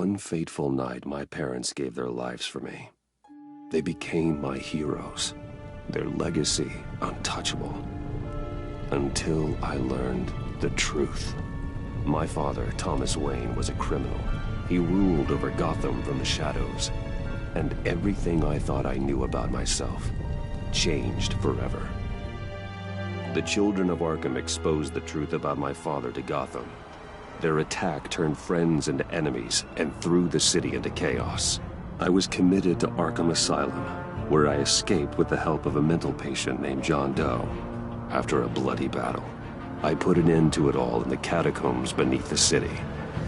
One fateful night, my parents gave their lives for me. They became my heroes, their legacy untouchable. Until I learned the truth. My father, Thomas Wayne, was a criminal. He ruled over Gotham from the shadows. And everything I thought I knew about myself changed forever. The children of Arkham exposed the truth about my father to Gotham. Their attack turned friends into enemies and threw the city into chaos. I was committed to Arkham Asylum, where I escaped with the help of a mental patient named John Doe. After a bloody battle, I put an end to it all in the catacombs beneath the city.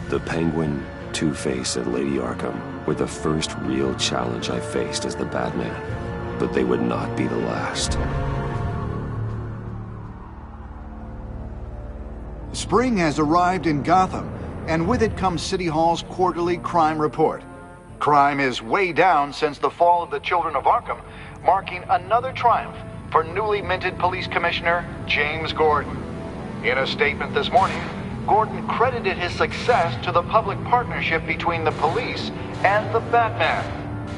The Penguin, Two-Face, and Lady Arkham were the first real challenge I faced as the Batman, but they would not be the last. Spring has arrived in Gotham, and with it comes City Hall's quarterly crime report. Crime is way down since the fall of the Children of Arkham, marking another triumph for newly minted Police Commissioner James Gordon. In a statement this morning, Gordon credited his success to the public partnership between the police and the Batman.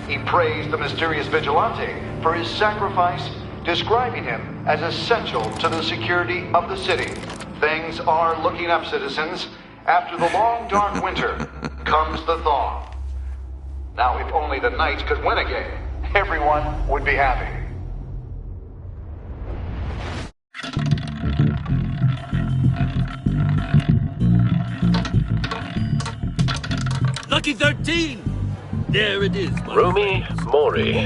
He praised the mysterious vigilante for his sacrifice, describing him as essential to the security of the city. Things are looking up, citizens. After the long, dark winter comes the thaw. Now, if only the Knights could win again, everyone would be happy. Lucky 13! There it is. Rumi Mori,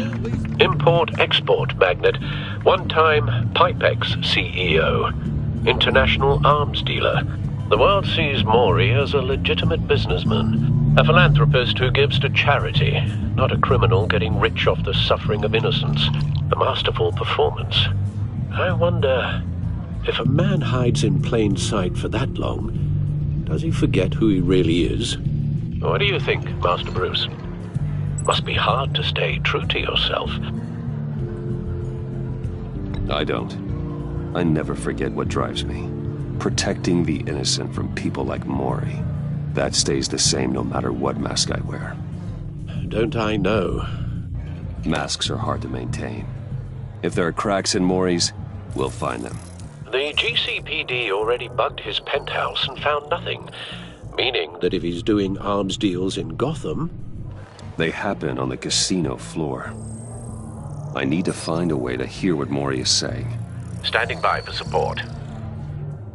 import-export magnate, one-time Pipex CEO, international arms dealer. The world sees Mori as a legitimate businessman, a philanthropist who gives to charity, not a criminal getting rich off the suffering of innocence. A masterful performance. I wonder, if a man hides in plain sight for that long, does he forget who he really is? What do you think, Master Bruce? Must be hard to stay true to yourself. I don't. I never forget what drives me. Protecting the innocent from people like Mori. That stays the same no matter what mask I wear. Don't I know? Masks are hard to maintain. If there are cracks in Mori's, we'll find them. The GCPD already bugged his penthouse and found nothing. Meaning that if he's doing arms deals in Gotham... They happen on the casino floor. I need to find a way to hear what Mori is saying. Standing by for support.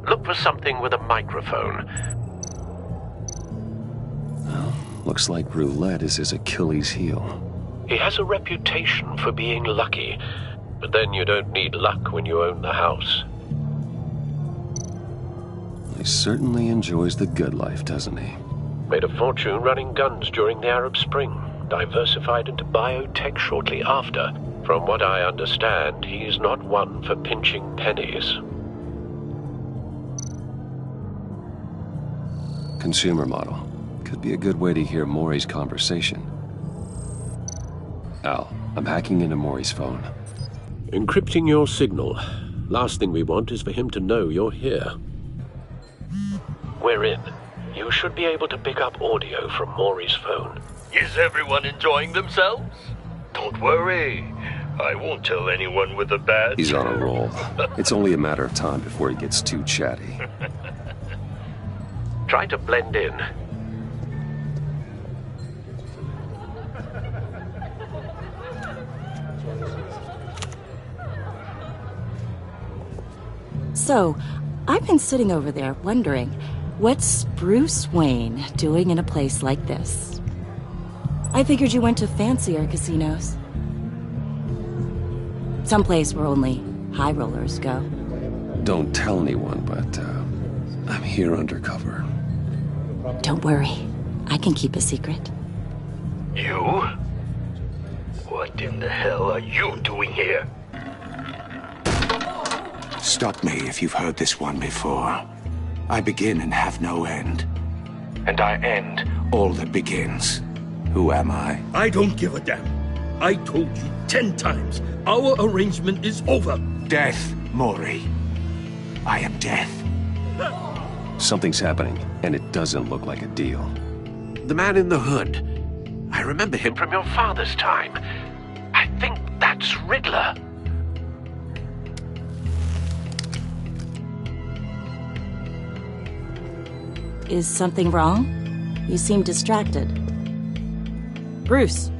Look for something with a microphone. Well, looks like roulette is his Achilles heel. He has a reputation for being lucky, but then you don't need luck when you own the house. He certainly enjoys the good life, doesn't he? Made a fortune running guns during the Arab Spring, diversified into biotech shortly after. From what I understand, he's not one for pinching pennies. Consumer model. Could be a good way to hear Mori's conversation. Al, I'm hacking into Mori's phone. Encrypting your signal. Last thing we want is for him to know you're here. We're in. You should be able to pick up audio from Mori's phone. Is everyone enjoying themselves? Don't worry. I won't tell anyone with a badge. He's on a roll. It's only a matter of time before he gets too chatty. Try to blend in. So, I've been sitting over there wondering, what's Bruce Wayne doing in a place like this? I figured you went to fancier casinos. Someplace where only high rollers go. Don't tell anyone, but I'm here undercover. Don't worry. I can keep a secret. You? What in the hell are you doing here? Stop me if you've heard this one before. I begin and have no end. And I end all that begins. Who am I? I don't give a damn. I told you 10 times. Our arrangement is over. Death, Mori. I am death. Something's happening, and it doesn't look like a deal. The man in the hood. I remember him from your father's time. I think that's Riddler. Is something wrong? You seem distracted. Bruce.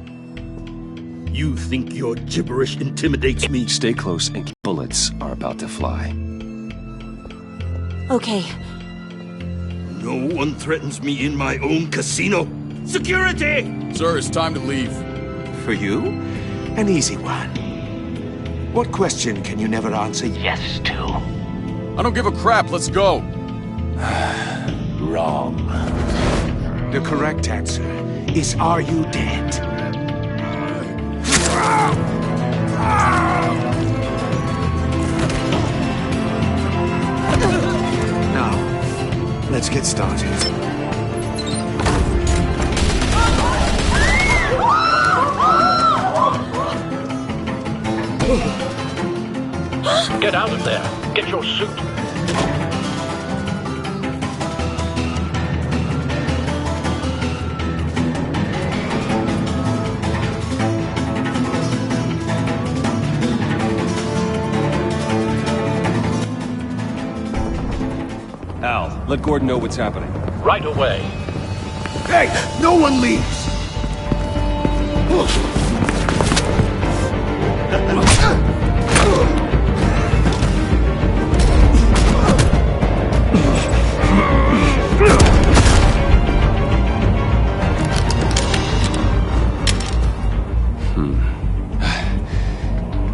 You think your gibberish intimidates me? Stay close and bullets are about to fly. Okay. No one threatens me in my own casino. Security! Sir, it's time to leave. For you? An easy one. What question can you never answer yes to? I don't give a crap, let's go. Wrong. The correct answer is, are you dead? Now, let's get started. Get out of there. Get your suit. Al, let Gordon know what's happening. Right away. Hey, no one leaves!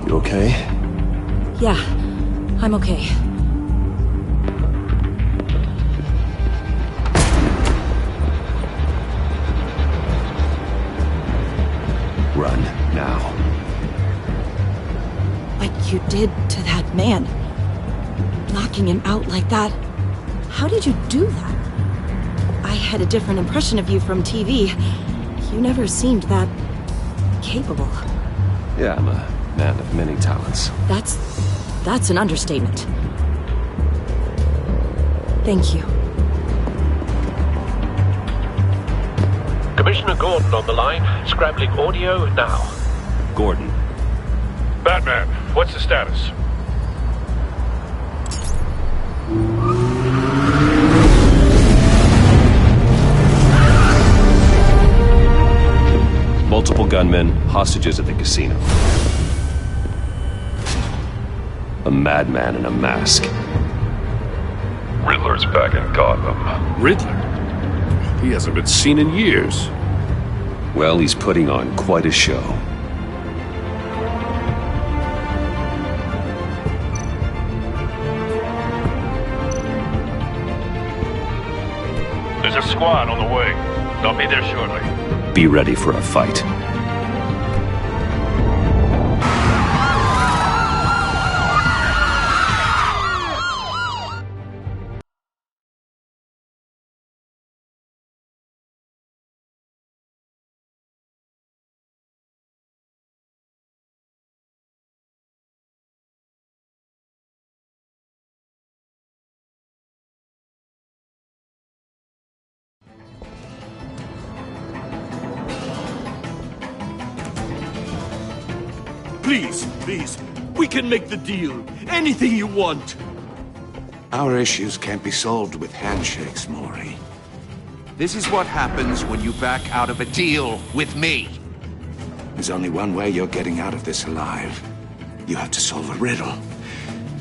You okay? Yeah, I'm okay. Run, now. What you did to that man. Knocking him out like that. How did you do that? I had a different impression of you from TV. You never seemed that capable. Yeah, I'm a man of many talents. That's an understatement. Thank you. Commissioner Gordon on the line. Scrambling audio now. Gordon. Batman, what's the status? Multiple gunmen, hostages at the casino. A madman in a mask. Riddler's back in Gotham. Riddler? He hasn't been seen in years. Well, he's putting on quite a show. There's a squad on the way. They'll be there shortly. Be ready for a fight. Please, we can make the deal. Anything you want. Our issues can't be solved with handshakes, Maury. This is what happens when you back out of a deal with me. There's only one way you're getting out of this alive. You have to solve a riddle.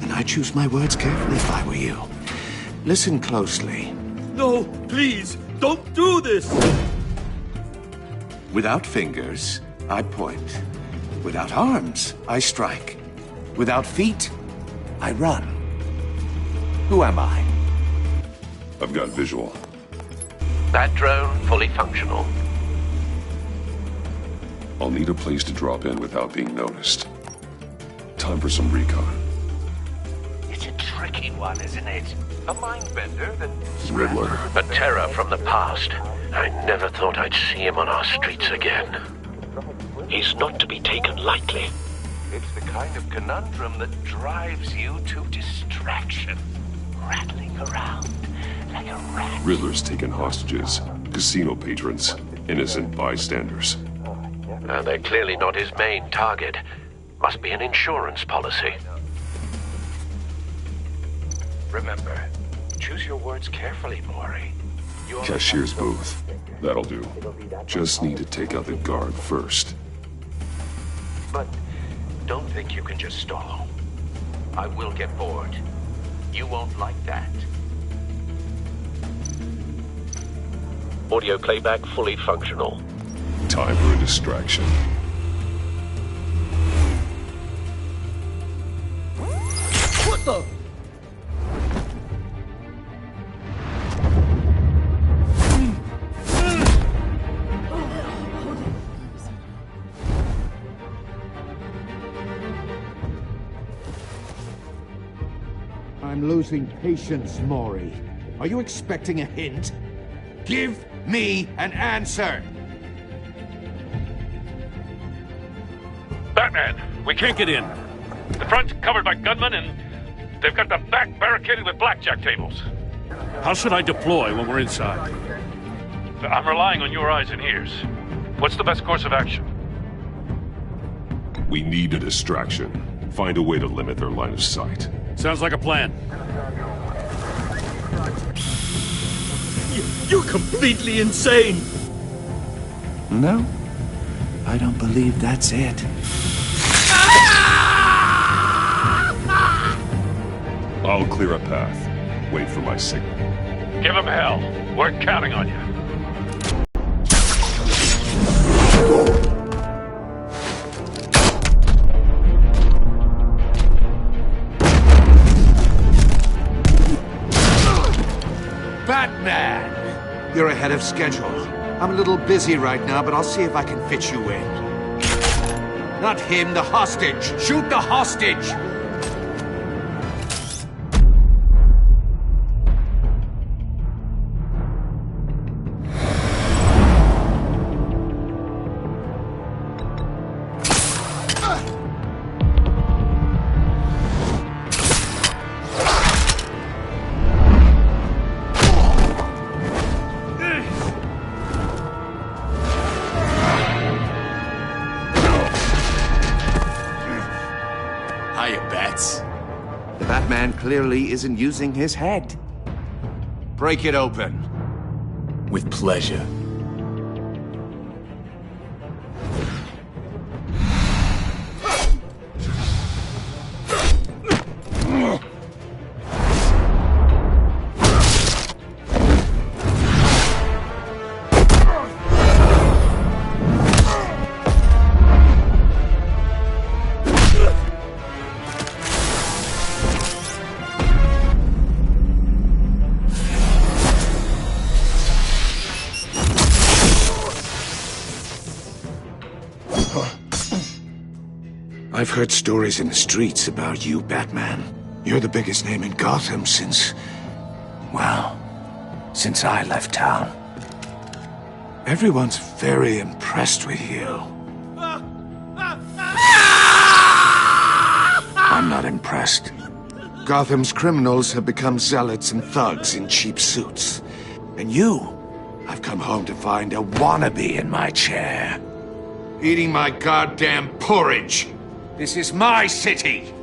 And I choose my words carefully if I were you. Listen closely. No, please, don't do this. Without fingers, I point. Without arms, I strike. Without feet, I run. Who am I? I've got visual. That drone fully functional. I'll need a place to drop in without being noticed. Time for some recon. It's a tricky one, isn't it? A mind bender that... Riddler. A terror from the past. I never thought I'd see him on our streets again. He's not to be taken lightly. It's the kind of conundrum that drives you to distraction. Rattling around like a rat. Riddler's taken hostages. not casino patrons, innocent bystanders. They're clearly not his main target. Must be an insurance policy. Remember, choose your words carefully, Mori. Cashier's booth. That'll do. Just need to take out the guard first. But don't think you can just stall. I will get bored. You won't like that. Audio playback fully functional. Time for a distraction. What the? I'm losing patience, Mori. Are you expecting a hint? Give me an answer! Batman, we can't get in. The front's covered by gunmen, and they've got the back barricaded with blackjack tables. How should I deploy when we're inside? I'm relying on your eyes and ears. What's the best course of action? We need a distraction. Find a way to limit their line of sight. Sounds like a plan. You're completely insane! No, I don't believe that's it. I'll clear a path. Wait for my signal. Give him hell. We're counting on you. Batman! You're ahead of schedule. I'm a little busy right now, but I'll see if I can fit you in. Not him, the hostage! Shoot the hostage! The Batman clearly isn't using his head. Break it open. With pleasure. I've heard stories in the streets about you, Batman. You're the biggest name in Gotham since I left town. Everyone's very impressed with you. I'm not impressed. Gotham's criminals have become zealots and thugs in cheap suits. And I've come home to find a wannabe in my chair. Eating my goddamn porridge. This is my city!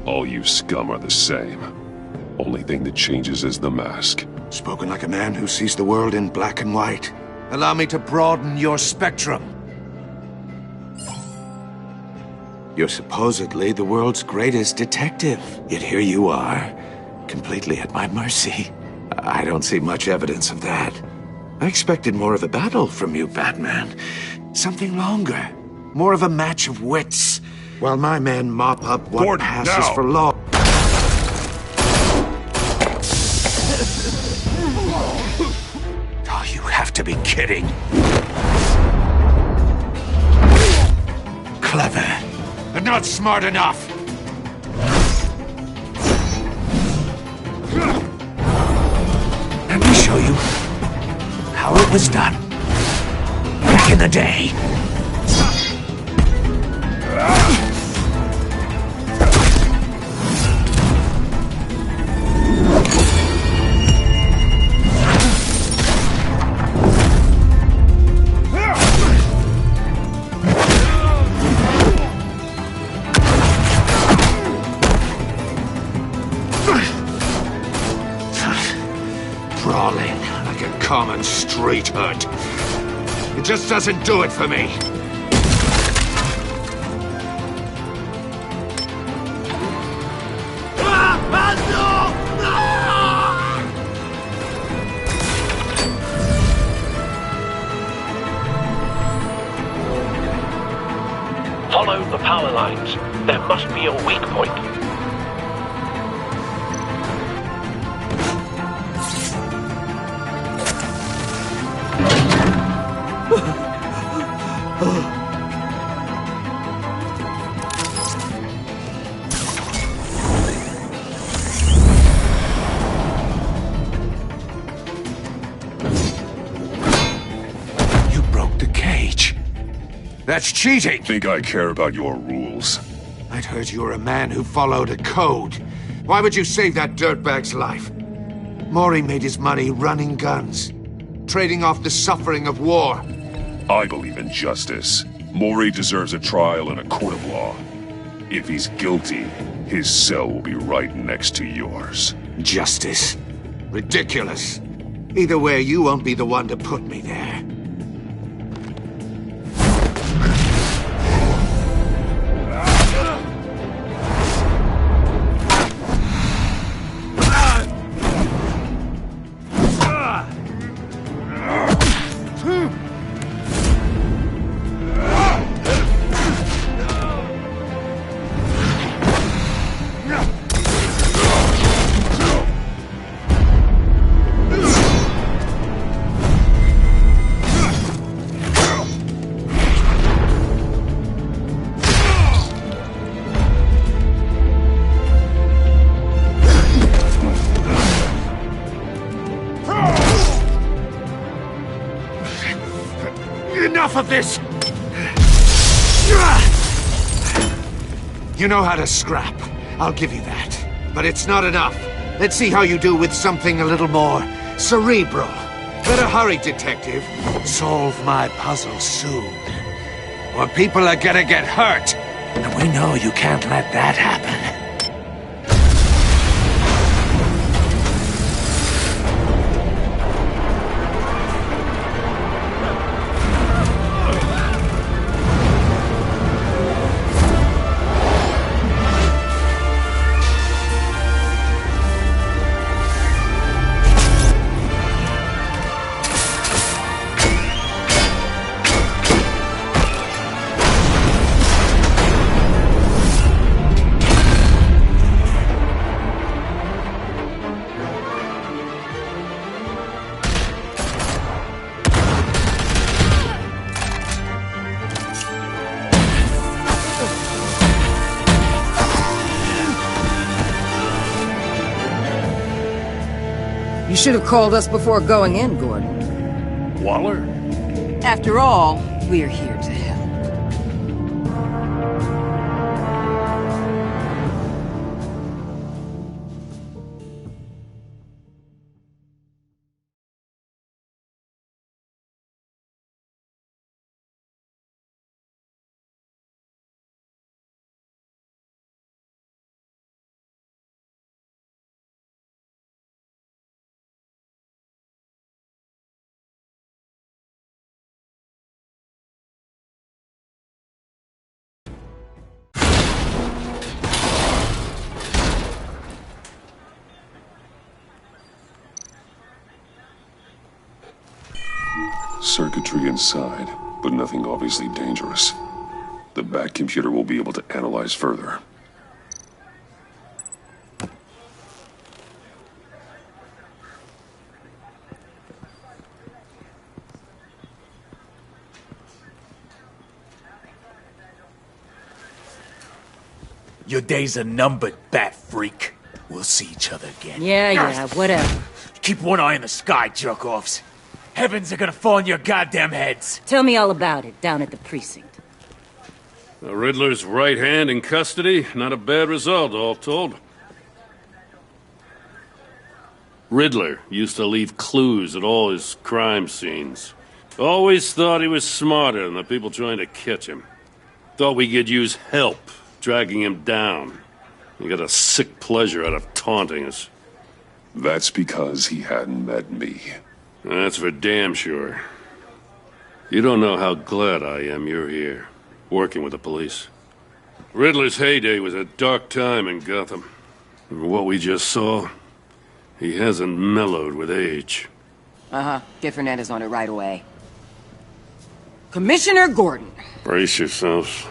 All you scum are the same. Only thing that changes is the mask. Spoken like a man who sees the world in black and white. Allow me to broaden your spectrum. You're supposedly the world's greatest detective. Yet here you are, completely at my mercy. I don't see much evidence of that. I expected more of a battle from you, Batman. Something longer. More of a match of wits. While my men mop up what Gordon, passes now. for law. Oh, you have to be kidding. Clever, but not smart enough. Let me show you how it was done back in the day. common street hood. It just doesn't do it for me. Follow the power lines. There must be a weak point. You broke the cage. That's cheating! Think I care about your rules? I'd heard you were a man who followed a code. Why would you save that dirtbag's life? Maury made his money running guns, trading off the suffering of war. I believe in justice. Maury deserves a trial in a court of law. If he's guilty, his cell will be right next to yours. Justice? Ridiculous. Either way, you won't be the one to put me there. Enough of this! You know how to scrap. I'll give you that. But it's not enough. Let's see how you do with something a little more cerebral. Better hurry, detective. Solve my puzzle soon. Or people are gonna get hurt. And we know you can't let that happen. You should have called us before going in, Gordon. Waller? After all, we're here to help. Circuitry inside, but nothing obviously dangerous. The back computer will be able to analyze further. Your days are numbered, bat freak. We'll see each other again. Yeah, whatever. Keep one eye in the sky, jerk-offs. Heavens are gonna fall on your goddamn heads. Tell me all about it down at the precinct. The Riddler's right hand in custody. Not a bad result, all told. Riddler used to leave clues at all his crime scenes. Always thought he was smarter than the people trying to catch him. Thought we could use help dragging him down. He got a sick pleasure out of taunting us. That's because he hadn't met me. That's for damn sure. You don't know how glad I am you're here, working with the police. Riddler's heyday was a dark time in Gotham. And what we just saw, he hasn't mellowed with age. Uh-huh. Get Fernandez on it right away. Commissioner Gordon. Brace yourselves.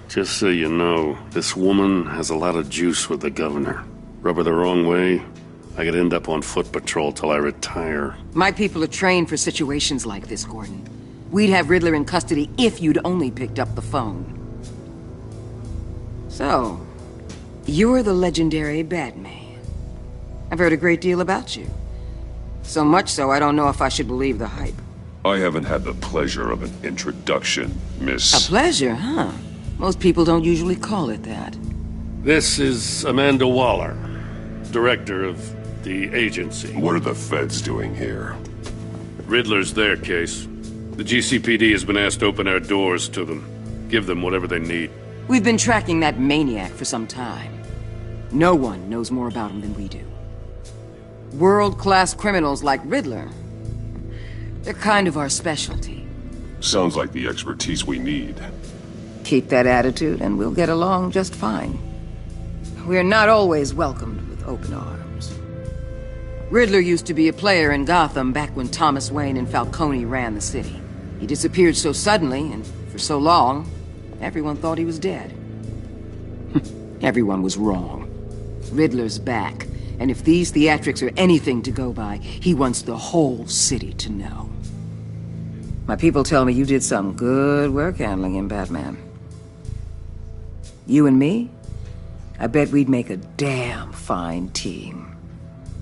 Just so you know, this woman has a lot of juice with the governor. Rub her the wrong way, I could end up on foot patrol till I retire. My people are trained for situations like this, Gordon. We'd have Riddler in custody if you'd only picked up the phone. So, you're the legendary Batman. I've heard a great deal about you. So much so, I don't know if I should believe the hype. I haven't had the pleasure of an introduction, Miss... A pleasure, huh? Most people don't usually call it that. This is Amanda Waller, director of the agency. What are the feds doing here? Riddler's their case. The GCPD has been asked to open our doors to them. Give them whatever they need. We've been tracking that maniac for some time. No one knows more about him than we do. World-class criminals like Riddler. They're kind of our specialty. Sounds like the expertise we need. Keep that attitude and we'll get along just fine. We're not always welcomed with open arms. Riddler used to be a player in Gotham back when Thomas Wayne and Falcone ran the city. He disappeared so suddenly and for so long, everyone thought he was dead. Everyone was wrong. Riddler's back, and if these theatrics are anything to go by, he wants the whole city to know. My people tell me you did some good work handling him, Batman. You and me? I bet we'd make a damn fine team.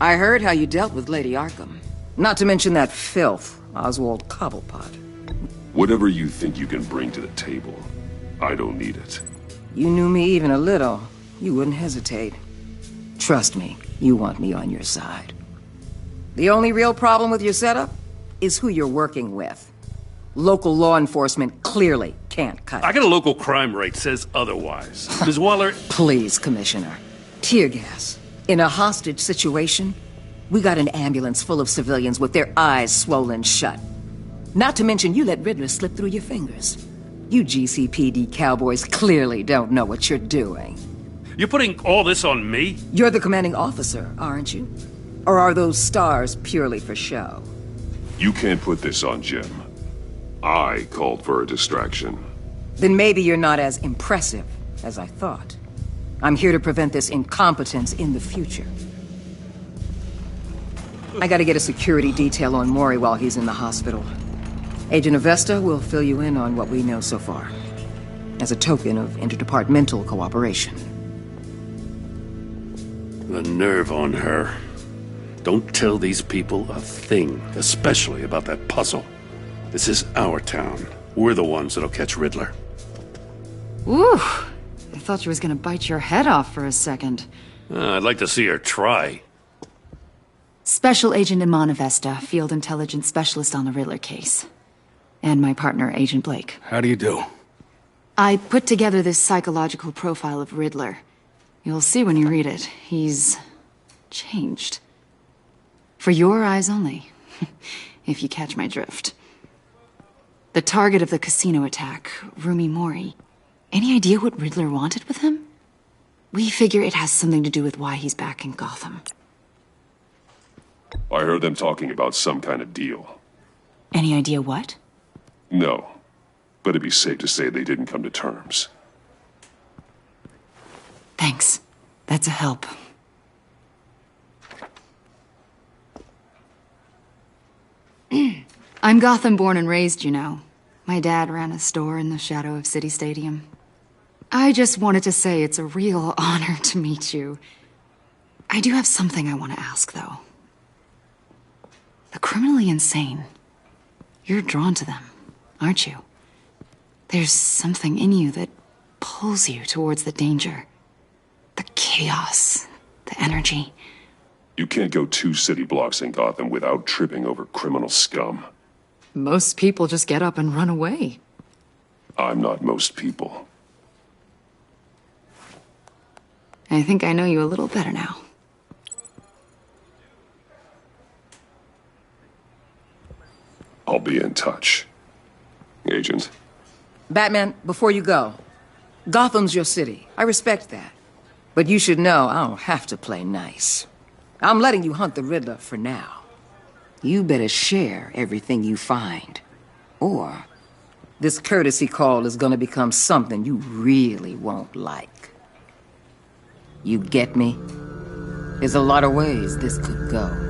I heard how you dealt with Lady Arkham. Not to mention that filth, Oswald Cobblepot. Whatever you think you can bring to the table, I don't need it. You knew me even a little, you wouldn't hesitate. Trust me, you want me on your side. The only real problem with your setup is who you're working with. Local law enforcement clearly can't cut it. I got a local crime rate says otherwise. Ms. Waller... Please, Commissioner. Tear gas. In a hostage situation, we got an ambulance full of civilians with their eyes swollen shut. Not to mention you let Riddler slip through your fingers. You GCPD cowboys clearly don't know what you're doing. You're putting all this on me? You're the commanding officer, aren't you? Or are those stars purely for show? You can't put this on Jim. I called for a distraction. Then maybe you're not as impressive as I thought. I'm here to prevent this incompetence in the future. I gotta get a security detail on Mori while he's in the hospital. Agent Avesta will fill you in on what we know so far, as a token of interdepartmental cooperation. The nerve on her. Don't tell these people a thing, especially about that puzzle. This is our town. We're the ones that'll catch Riddler. Ooh, I thought she was gonna bite your head off for a second. I'd like to see her try. Special Agent Iman Avesta, Field Intelligence Specialist on the Riddler case. And my partner, Agent Blake. How do you do? I put together this psychological profile of Riddler. You'll see when you read it. He's changed. For your eyes only, if you catch my drift. The target of the casino attack, Rumi Mori. Any idea what Riddler wanted with him? We figure it has something to do with why he's back in Gotham. I heard them talking about some kind of deal. Any idea what? No, but it'd be safe to say they didn't come to terms. Thanks. That's a help. I'm Gotham born and raised, you know. My dad ran a store in the shadow of City Stadium. I just wanted to say it's a real honor to meet you. I do have something I want to ask, though. The criminally insane. You're drawn to them, aren't you? There's something in you that pulls you towards the danger. The chaos, the energy. You can't go 2 city blocks in Gotham without tripping over criminal scum. Most people just get up and run away. I'm not most people. I think I know you a little better now. be in touch. Agent? Batman, before you go, Gotham's your city. I respect that. But you should know I don't have to play nice. I'm letting you hunt the Riddler for now. You better share everything you find. Or this courtesy call is gonna become something you really won't like. You get me? There's a lot of ways this could go.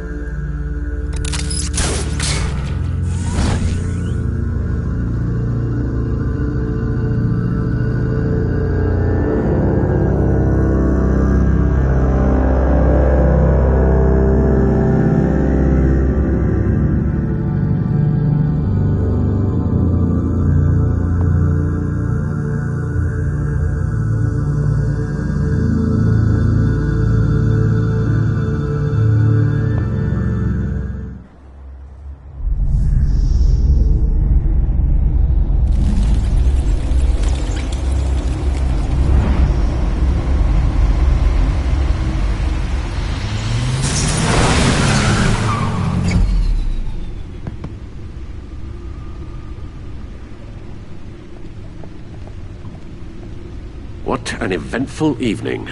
What an eventful evening.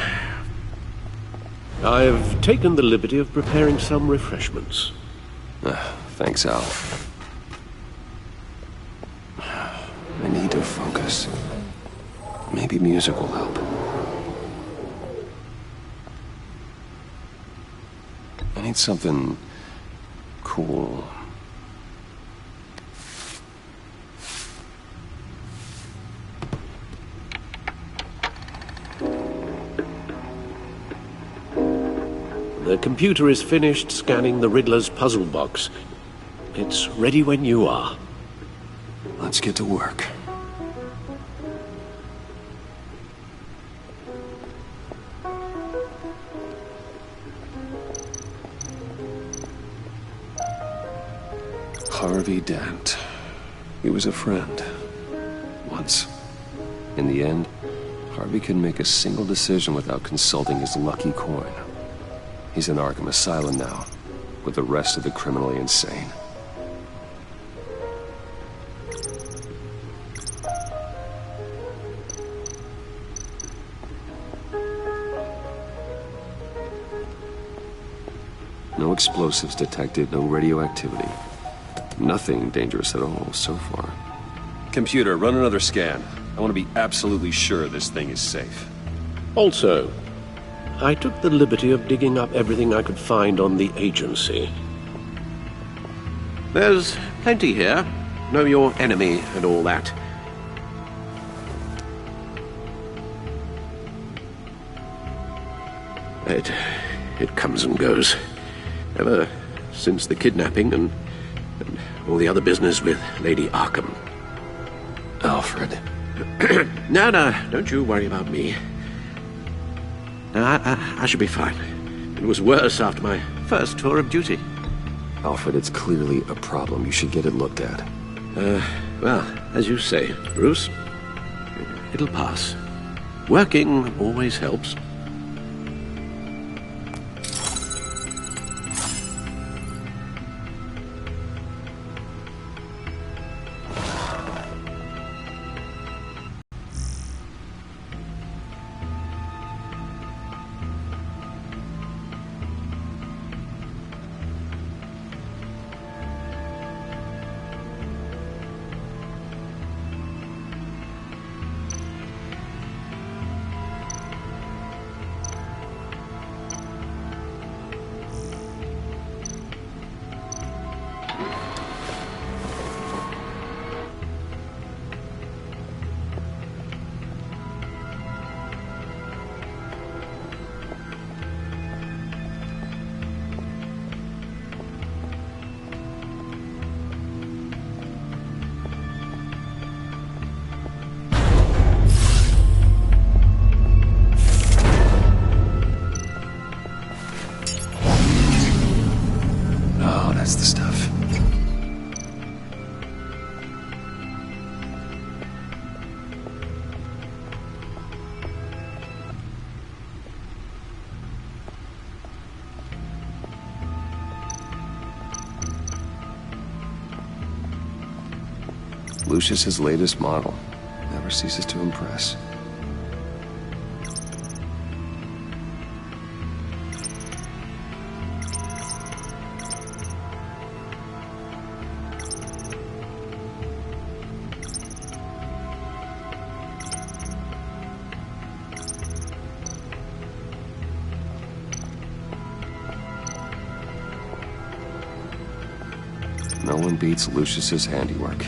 I've taken the liberty of preparing some refreshments. Thanks, Al. I need to focus. Maybe music will help. I need something cool. The computer is finished scanning the Riddler's puzzle box. It's ready when you are. Let's get to work. Harvey Dent. He was a friend. Once. In the end, Harvey couldn't make a single decision without consulting his lucky coin. He's in Arkham Asylum now, with the rest of the criminally insane. No explosives detected, no radioactivity. Nothing dangerous at all so far. Computer, run another scan. I want to be absolutely sure this thing is safe. Also, I took the liberty of digging up everything I could find on the agency. There's plenty here. Know your enemy and all that. It comes and goes. Ever since the kidnapping and all the other business with Lady Arkham. Alfred. No, don't you worry about me. I should be fine. It was worse after my first tour of duty. Alfred, it's clearly a problem. You should get it looked at. Well, as you say, Bruce, it'll pass. Working always helps. Lucius's latest model. Never ceases to impress. No one beats Lucius's handiwork.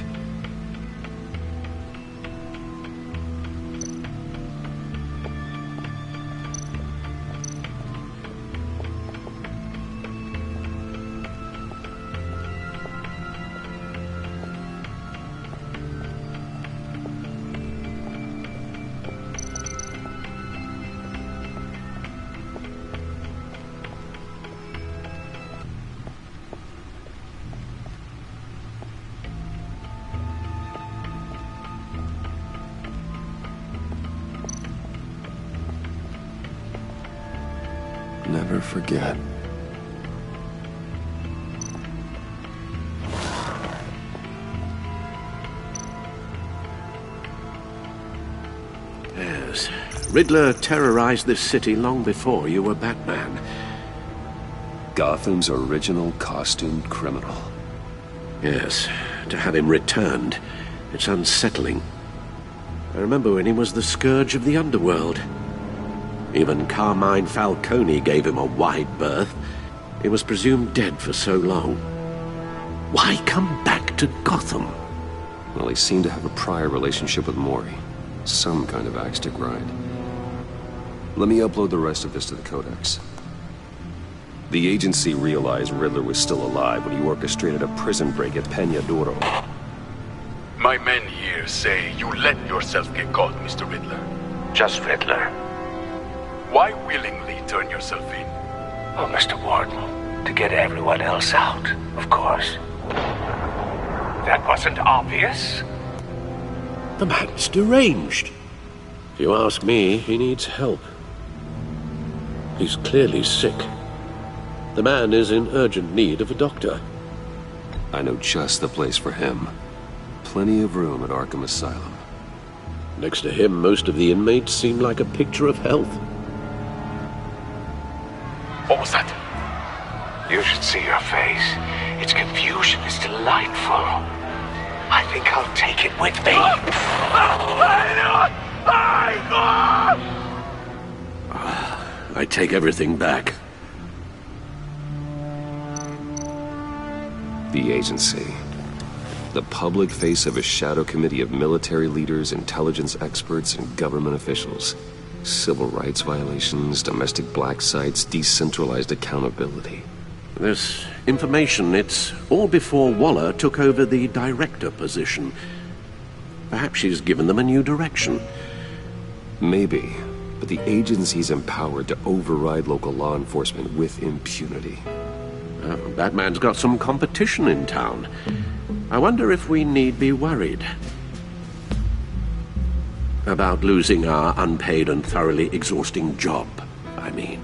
Never forget. Yes. Riddler terrorized this city long before you were Batman. Gotham's original costumed criminal. Yes. To have him returned, it's unsettling. I remember when he was the scourge of the underworld. Even Carmine Falcone gave him a wide berth. He was presumed dead for so long. Why come back to Gotham? Well, he seemed to have a prior relationship with Mori. Some kind of axe to grind. Let me upload the rest of this to the Codex. The agency realized Riddler was still alive when he orchestrated a prison break at Peñadoro. My men here say you let yourself get caught, Mr. Riddler. Just Riddler. Why willingly turn yourself in? Oh, Mr. Warden, to get everyone else out, of course. That wasn't obvious. The man's deranged. If you ask me, he needs help. He's clearly sick. The man is in urgent need of a doctor. I know just the place for him. Plenty of room at Arkham Asylum. Next to him, most of the inmates seem like a picture of health. What was that? You should see your face. Its confusion is delightful. I think I'll take it with me. I take everything back. The agency. The public face of a shadow committee of military leaders, intelligence experts, and government officials. Civil rights violations, domestic black sites, decentralized accountability. This information, it's all before Waller took over the director position. Perhaps she's given them a new direction. Maybe, but the agency's empowered to override local law enforcement with impunity. Batman's got some competition in town. I wonder if we need be worried about losing our unpaid and thoroughly exhausting job, I mean.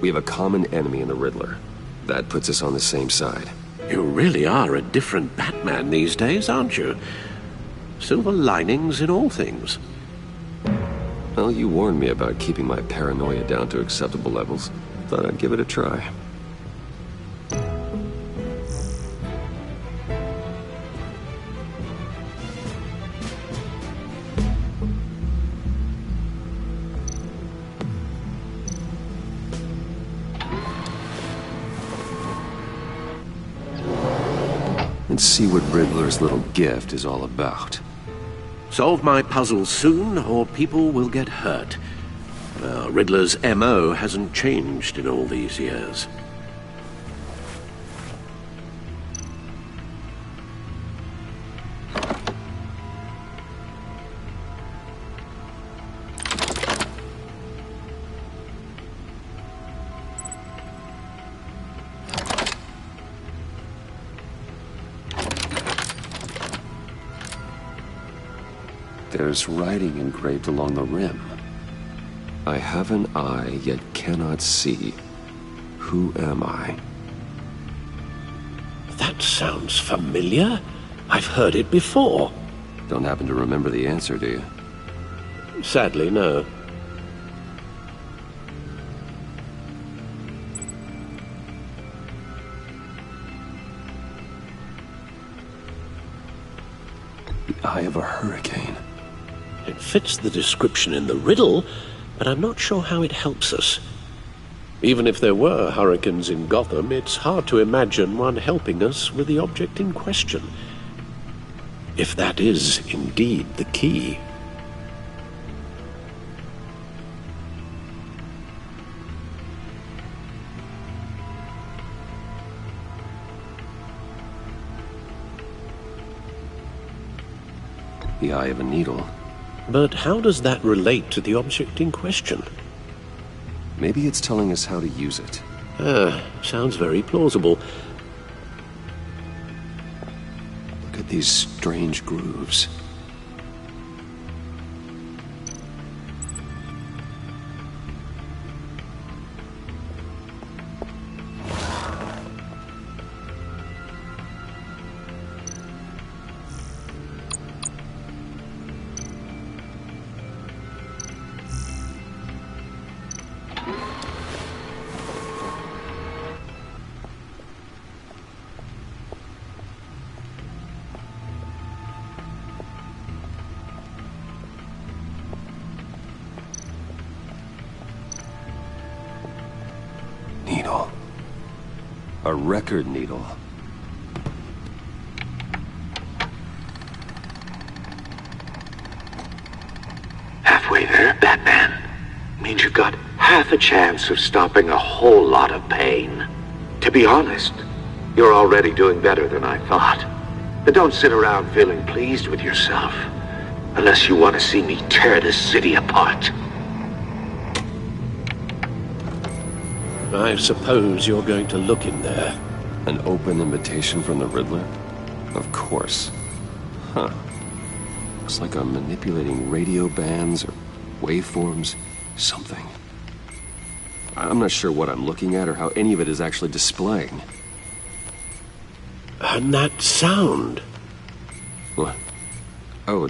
We have a common enemy in the Riddler. That puts us on the same side. You really are a different Batman these days, aren't you? Silver linings in all things. Well, you warned me about keeping my paranoia down to acceptable levels. Thought I'd give it a try. Let's see what Riddler's little gift is all about. Solve my puzzle soon, or people will get hurt. Riddler's MO hasn't changed in all these years. There's writing engraved along the rim. I have an eye, yet cannot see. Who am I? That sounds familiar. I've heard it before. Don't happen to remember the answer, do you? Sadly, no. The eye of a hurricane. It fits the description in the riddle, but I'm not sure how it helps us. Even if there were hurricanes in Gotham, it's hard to imagine one helping us with the object in question. If that is indeed the key. The eye of a needle. But how does that relate to the object in question? Maybe it's telling us how to use it. Sounds very plausible. Look at these strange grooves. Needle. A record needle. Halfway there, Batman. Means you got half a chance of stopping a whole lot of pain. To be honest, you're already doing better than I thought. But don't sit around feeling pleased with yourself. Unless you want to see me tear this city apart. I suppose you're going to look in there. An open invitation from the Riddler? Of course. Huh. Looks like I'm manipulating radio bands or waveforms. Something. I'm not sure what I'm looking at or how any of it is actually displaying. And that sound. What? Oh,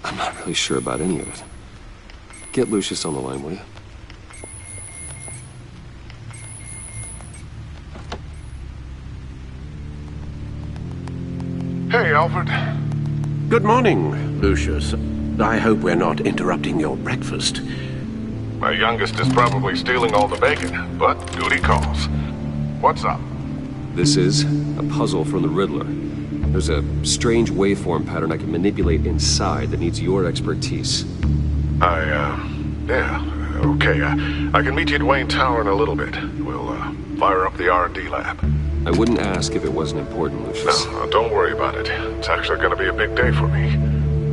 I'm not really sure about any of it. Get Lucius on the line, will you? Hey, Alfred. Good morning, Lucius. I hope we're not interrupting your breakfast. My youngest is probably stealing all the bacon, but duty calls. What's up? This is a puzzle from the Riddler. There's a strange waveform pattern I can manipulate inside that needs your expertise. Yeah, okay. I can meet you at Wayne Tower in a little bit. We'll, fire up the R&D lab. I wouldn't ask if it wasn't important, Lucius. No, don't worry about it. It's actually going to be a big day for me.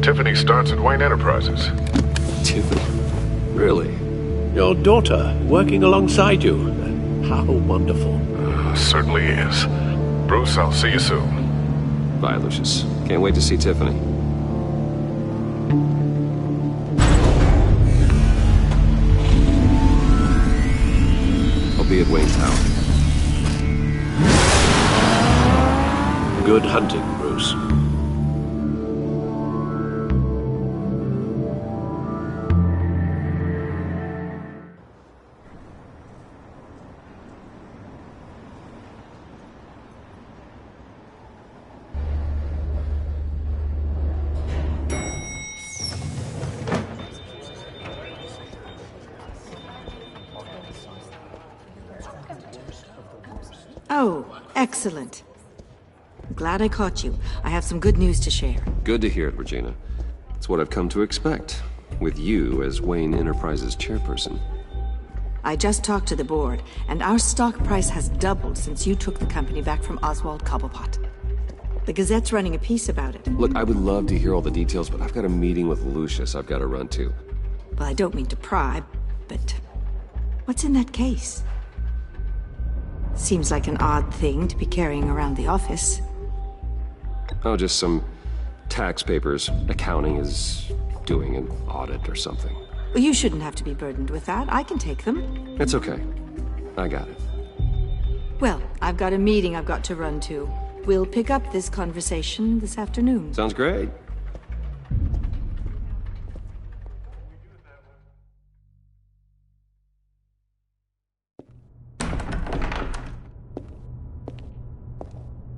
Tiffany starts at Wayne Enterprises. Tiffany? Really? Your daughter, working alongside you. How wonderful. Certainly is. Bruce, I'll see you soon. Bye, Lucius. Can't wait to see Tiffany. I'll be at Wayne Tower. Good hunting, Bruce. Oh, excellent. Glad I caught you. I have some good news to share. Good to hear it, Regina. It's what I've come to expect, with you as Wayne Enterprises chairperson. I just talked to the board, and our stock price has doubled since you took the company back from Oswald Cobblepot. The Gazette's running a piece about it. Look, I would love to hear all the details, but I've got a meeting with Lucius I've got to run to. Well, I don't mean to pry, but what's in that case? Seems like an odd thing to be carrying around the office. Oh, just some tax papers. Accounting is doing an audit or something. Well, you shouldn't have to be burdened with that. I can take them. It's okay. I got it. Well, I've got a meeting I've got to run to. We'll pick up this conversation this afternoon. Sounds great.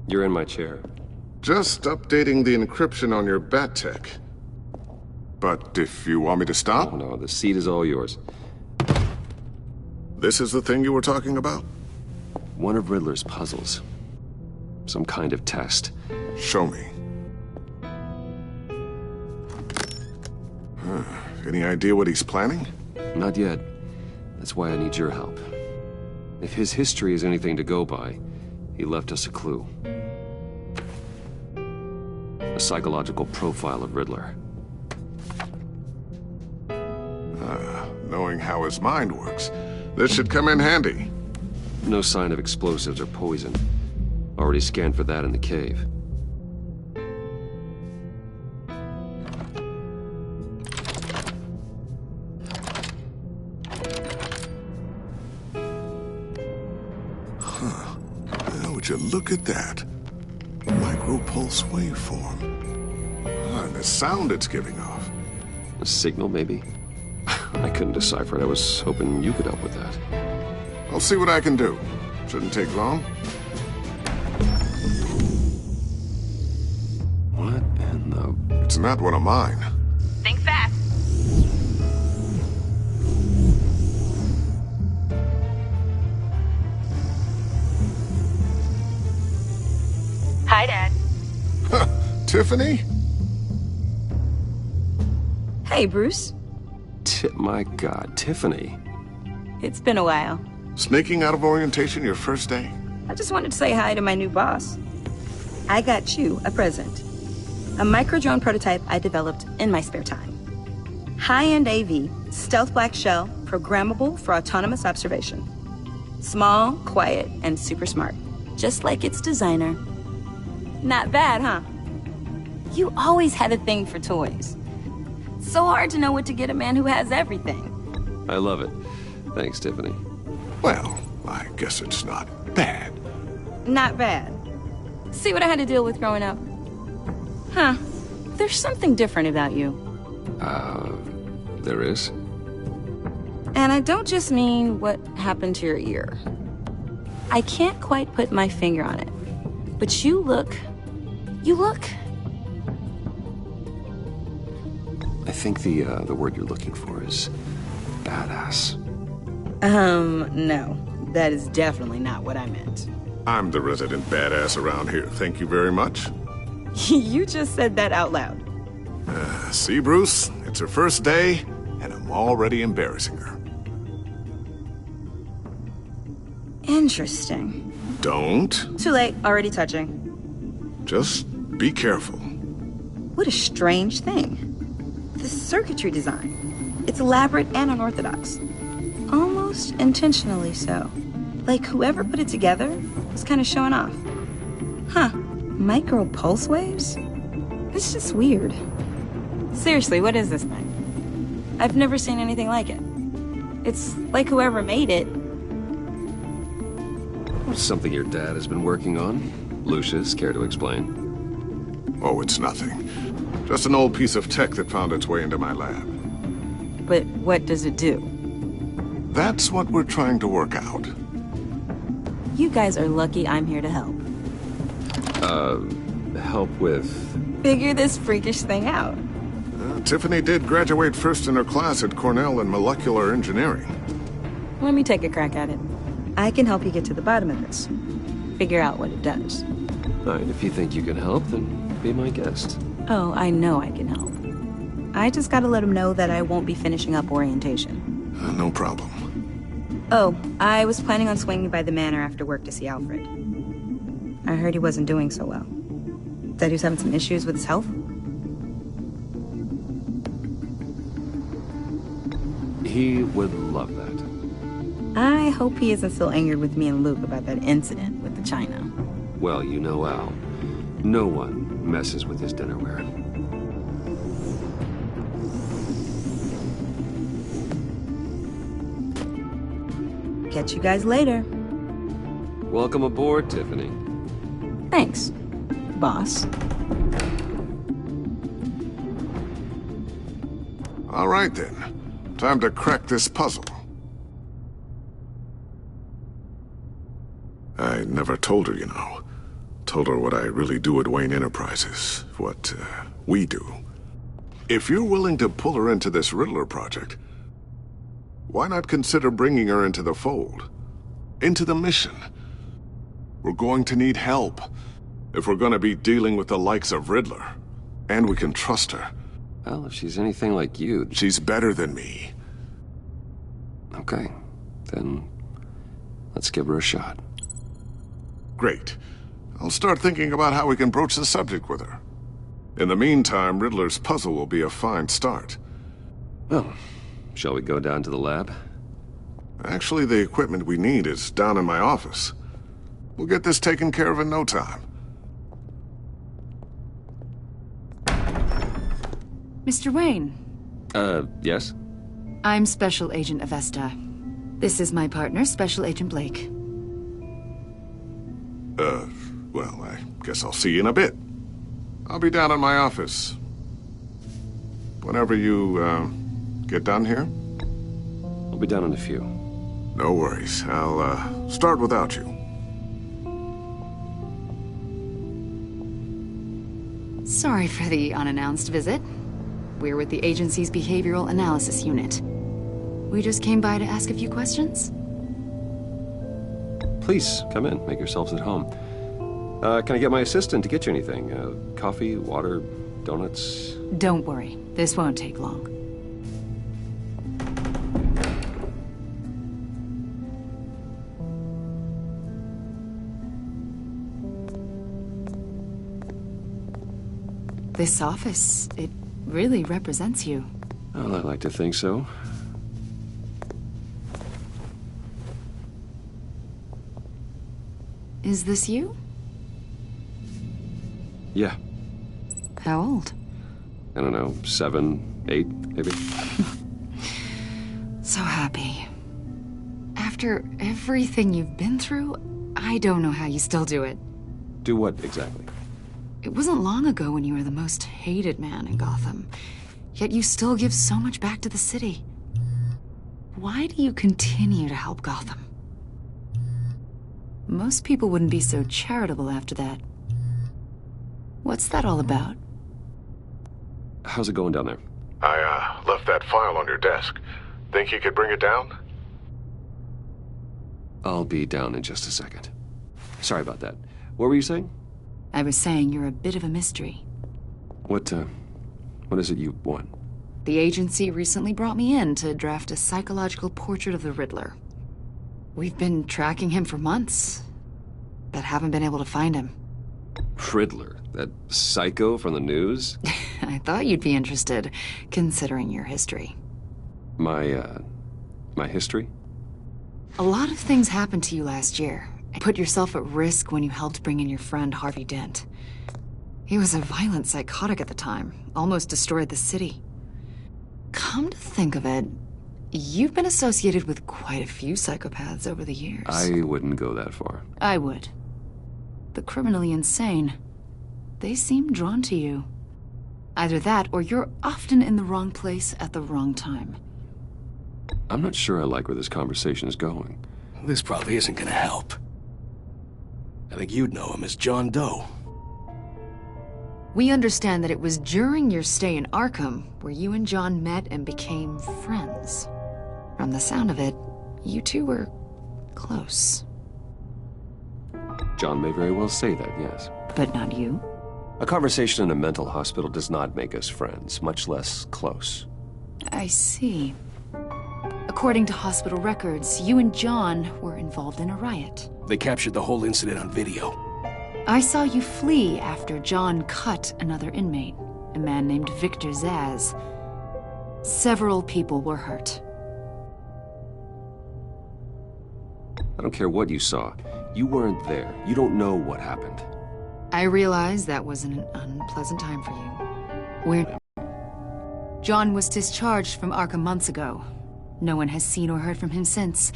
You're in my chair. Just updating the encryption on your bat tech. But if you want me to stop? Oh, no, the seat is all yours. This is the thing you were talking about? One of Riddler's puzzles. Some kind of test. Show me. Any idea what he's planning? Not yet. That's why I need your help. If his history is anything to go by, he left us a clue. A psychological profile of Riddler. Knowing how his mind works, this should come in handy. No sign of explosives or poison. Already scanned for that in the cave. Would you look at that? Micropulse waveform. And the sound it's giving off. A signal, maybe? I couldn't decipher it. I was hoping you could help with that. I'll see what I can do. Shouldn't take long. What in the... It's not one of mine. Think fast. Hi, Dad. Tiffany? Hey, Bruce. My God, Tiffany. It's been a while. Sneaking out of orientation your first day? I just wanted to say hi to my new boss. I got you a present. A micro-drone prototype I developed in my spare time. High-end AV, stealth black shell, programmable for autonomous observation. Small, quiet, and super smart. Just like its designer. Not bad, huh? You always had a thing for toys. So hard to know what to get a man who has everything. I love it. Thanks, Tiffany. Well, I guess it's not bad. Not bad. See what I had to deal with growing up? Huh. There's something different about you. There is? And I don't just mean what happened to your ear. I can't quite put my finger on it. But you look... I think the word you're looking for is badass. No. That is definitely not what I meant. I'm the resident badass around here. Thank you very much. You just said that out loud. See, Bruce? It's her first day, and I'm already embarrassing her. Interesting. Don't. Too late. Already touching. Just be careful. What a strange thing. The circuitry design. It's elaborate and unorthodox. Almost intentionally so. Like whoever put it together was kind of showing off. Huh. Micro pulse waves? It's just weird. Seriously, what is this thing? I've never seen anything like it. It's like whoever made it. Something your dad has been working on? Lucius, care to explain? Oh, it's nothing. Just an old piece of tech that found its way into my lab. But what does it do? That's what we're trying to work out. You guys are lucky I'm here to help. Help with... Figure this freakish thing out. Tiffany did graduate first in her class at Cornell in molecular engineering. Let me take a crack at it. I can help you get to the bottom of this. Figure out what it does. All right, if you think you can help, then be my guest. Oh, I know I can help. I just gotta let him know that I won't be finishing up orientation. No problem. Oh, I was planning on swinging by the manor after work to see Alfred. I heard he wasn't doing so well. That he was having some issues with his health? He would love that. I hope he isn't still angered with me and Luke about that incident with the china. Well, you know Al. No one messes with his dinnerware. Catch you guys later. Welcome aboard, Tiffany. Thanks, boss. All right, then. Time to crack this puzzle. I never told her, you know. Told her what I really do at Wayne Enterprises. What, we do. If you're willing to pull her into this Riddler project, why not consider bringing her into the fold? Into the mission? We're going to need help if we're going to be dealing with the likes of Riddler. And we can trust her. Well, if she's anything like you... She's better than me. Okay. Then let's give her a shot. Great. I'll start thinking about how we can broach the subject with her. In the meantime, Riddler's puzzle will be a fine start. Well, shall we go down to the lab? Actually, the equipment we need is down in my office. We'll get this taken care of in no time. Mr. Wayne. Yes? I'm Special Agent Avesta. This is my partner, Special Agent Blake. Well, I guess I'll see you in a bit. I'll be down in my office. Whenever you, get done here? I'll be down in a few. No worries. I'll, start without you. Sorry for the unannounced visit. We're with the agency's Behavioral Analysis Unit. We just came by to ask a few questions. Please, come in. Make yourselves at home. Can I get my assistant to get you anything? Coffee, water, donuts? Don't worry. This won't take long. This office, it really represents you. Well, I like to think so. Is this you? Yeah. How old? I don't know, 7, 8, maybe? So happy. After everything you've been through, I don't know how you still do it. Do what, exactly? It wasn't long ago when you were the most hated man in Gotham. Yet you still give so much back to the city. Why do you continue to help Gotham? Most people wouldn't be so charitable after that. What's that all about? How's it going down there? I, left that file on your desk. Think you could bring it down? I'll be down in just a second. Sorry about that. What were you saying? I was saying you're a bit of a mystery. What is it you want? The agency recently brought me in to draft a psychological portrait of the Riddler. We've been tracking him for months, but haven't been able to find him. Riddler? That psycho from the news? I thought you'd be interested, considering your history. My history? A lot of things happened to you last year. You put yourself at risk when you helped bring in your friend Harvey Dent. He was a violent psychotic at the time, almost destroyed the city. Come to think of it, you've been associated with quite a few psychopaths over the years. I wouldn't go that far. I would. The criminally insane, they seem drawn to you. Either that, or you're often in the wrong place at the wrong time. I'm not sure I like where this conversation is going. This probably isn't gonna help. I think you'd know him as John Doe. We understand that it was during your stay in Arkham where you and John met and became friends. From the sound of it, you two were close. John may very well say that, yes. But not you? A conversation in a mental hospital does not make us friends, much less close. I see. According to hospital records, you and John were involved in a riot. They captured the whole incident on video. I saw you flee after John cut another inmate, a man named Victor Zaz. Several people were hurt. I don't care what you saw. You weren't there. You don't know what happened. I realize that was an unpleasant time for you. John was discharged from Arkham months ago. No one has seen or heard from him since.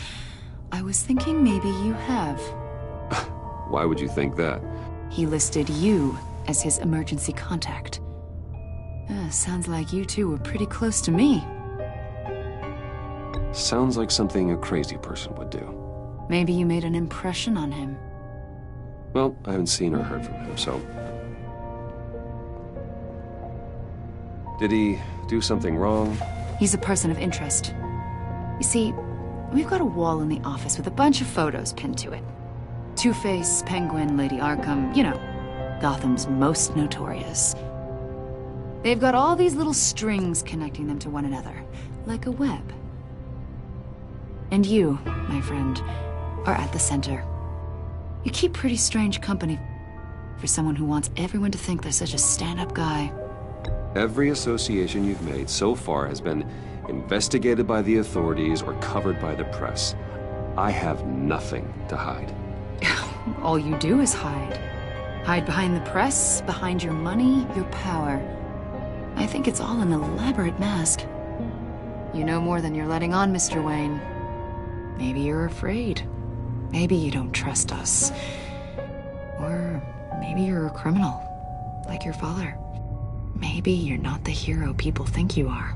I was thinking maybe you have. Why would you think that? He listed you as his emergency contact. Sounds like you two were pretty close to me. Sounds like something a crazy person would do. Maybe you made an impression on him. Well, I haven't seen or heard from him, so... Did he do something wrong? He's a person of interest. You see, we've got a wall in the office with a bunch of photos pinned to it. Two-Face, Penguin, Lady Arkham, you know, Gotham's most notorious. They've got all these little strings connecting them to one another, like a web. And you, my friend, are at the center. You keep pretty strange company for someone who wants everyone to think they're such a stand-up guy. Every association you've made so far has been investigated by the authorities or covered by the press. I have nothing to hide. All you do is hide. Hide behind the press, behind your money, your power. I think it's all an elaborate mask. You know more than you're letting on, Mr. Wayne. Maybe you're afraid. Maybe you don't trust us. Or maybe you're a criminal, like your father. Maybe you're not the hero people think you are.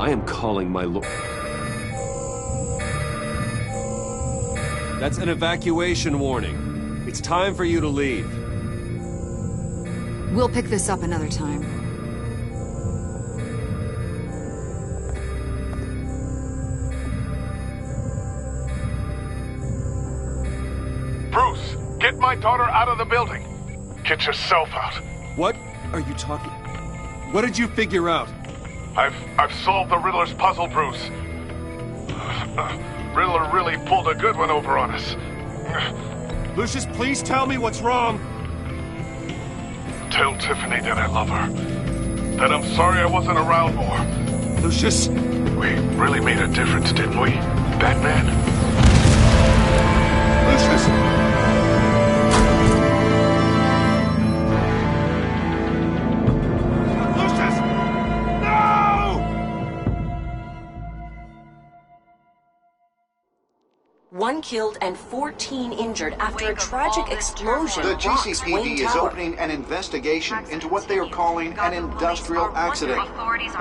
I am calling my lord. That's an evacuation warning. It's time for you to leave. We'll pick this up another time. Bruce, get my daughter out of the building. Get yourself out. What are you talking? What did you figure out? I've solved the Riddler's puzzle, Bruce. Riddler really pulled a good one over on us. Lucius, please tell me what's wrong. Tell Tiffany that I love her. That I'm sorry I wasn't around more. Lucius? We really made a difference, didn't we, Batman? Lucius! One killed and 14 injured after a tragic explosion The rocks Wayne GCPD is Tower. opening an investigation into what they are calling an industrial accident.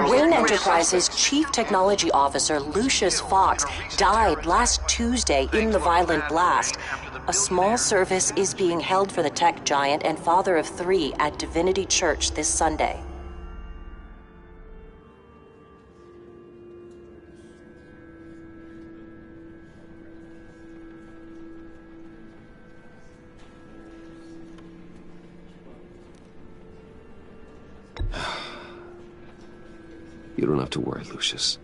Wayne Enterprises' chief technology officer, Lucius Fox, died last Tuesday in the violent blast. A small service is being held for the tech giant and father of 3 at Divinity Church this Sunday. You don't have to worry, Lucius.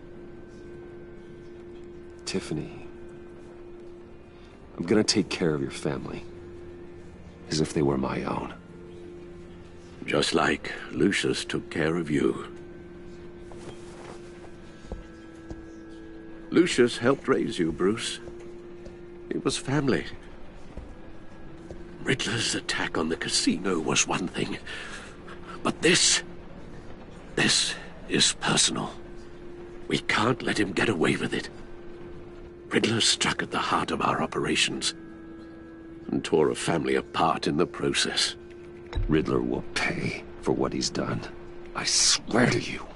Tiffany, I'm gonna take care of your family as if they were my own. Just like Lucius took care of you. Lucius helped raise you, Bruce. It was family. Riddler's attack on the casino was one thing, but this is personal. We can't let him get away with it. Riddler struck at the heart of our operations and tore a family apart in the process. Riddler will pay for what he's done. I swear to you,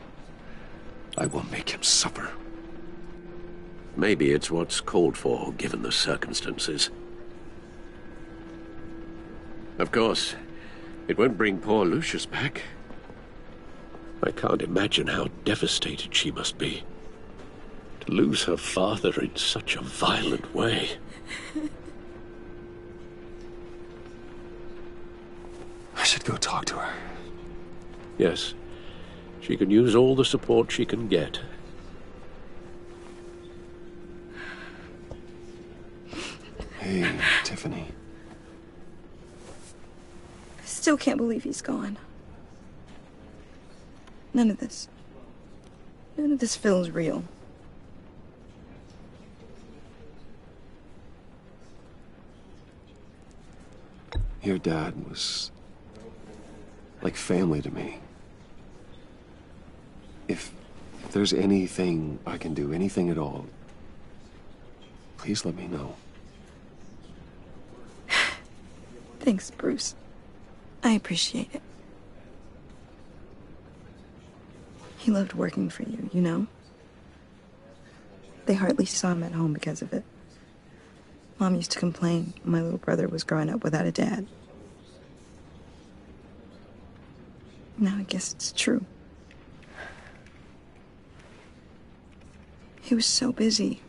I will make him suffer. Maybe it's what's called for, given the circumstances. Of course, it won't bring poor Lucius back. I can't imagine how devastated she must be. To lose her father in such a violent way. I should go talk to her. Yes, she can use all the support she can get. Hey, Tiffany. I still can't believe he's gone. None of this feels real. Your dad was like family to me. If there's anything I can do, anything at all, please let me know. Thanks, Bruce. I appreciate it. He loved working for you, you know? They hardly saw him at home because of it. Mom used to complain my little brother was growing up without a dad. Now I guess it's true. He was so busy.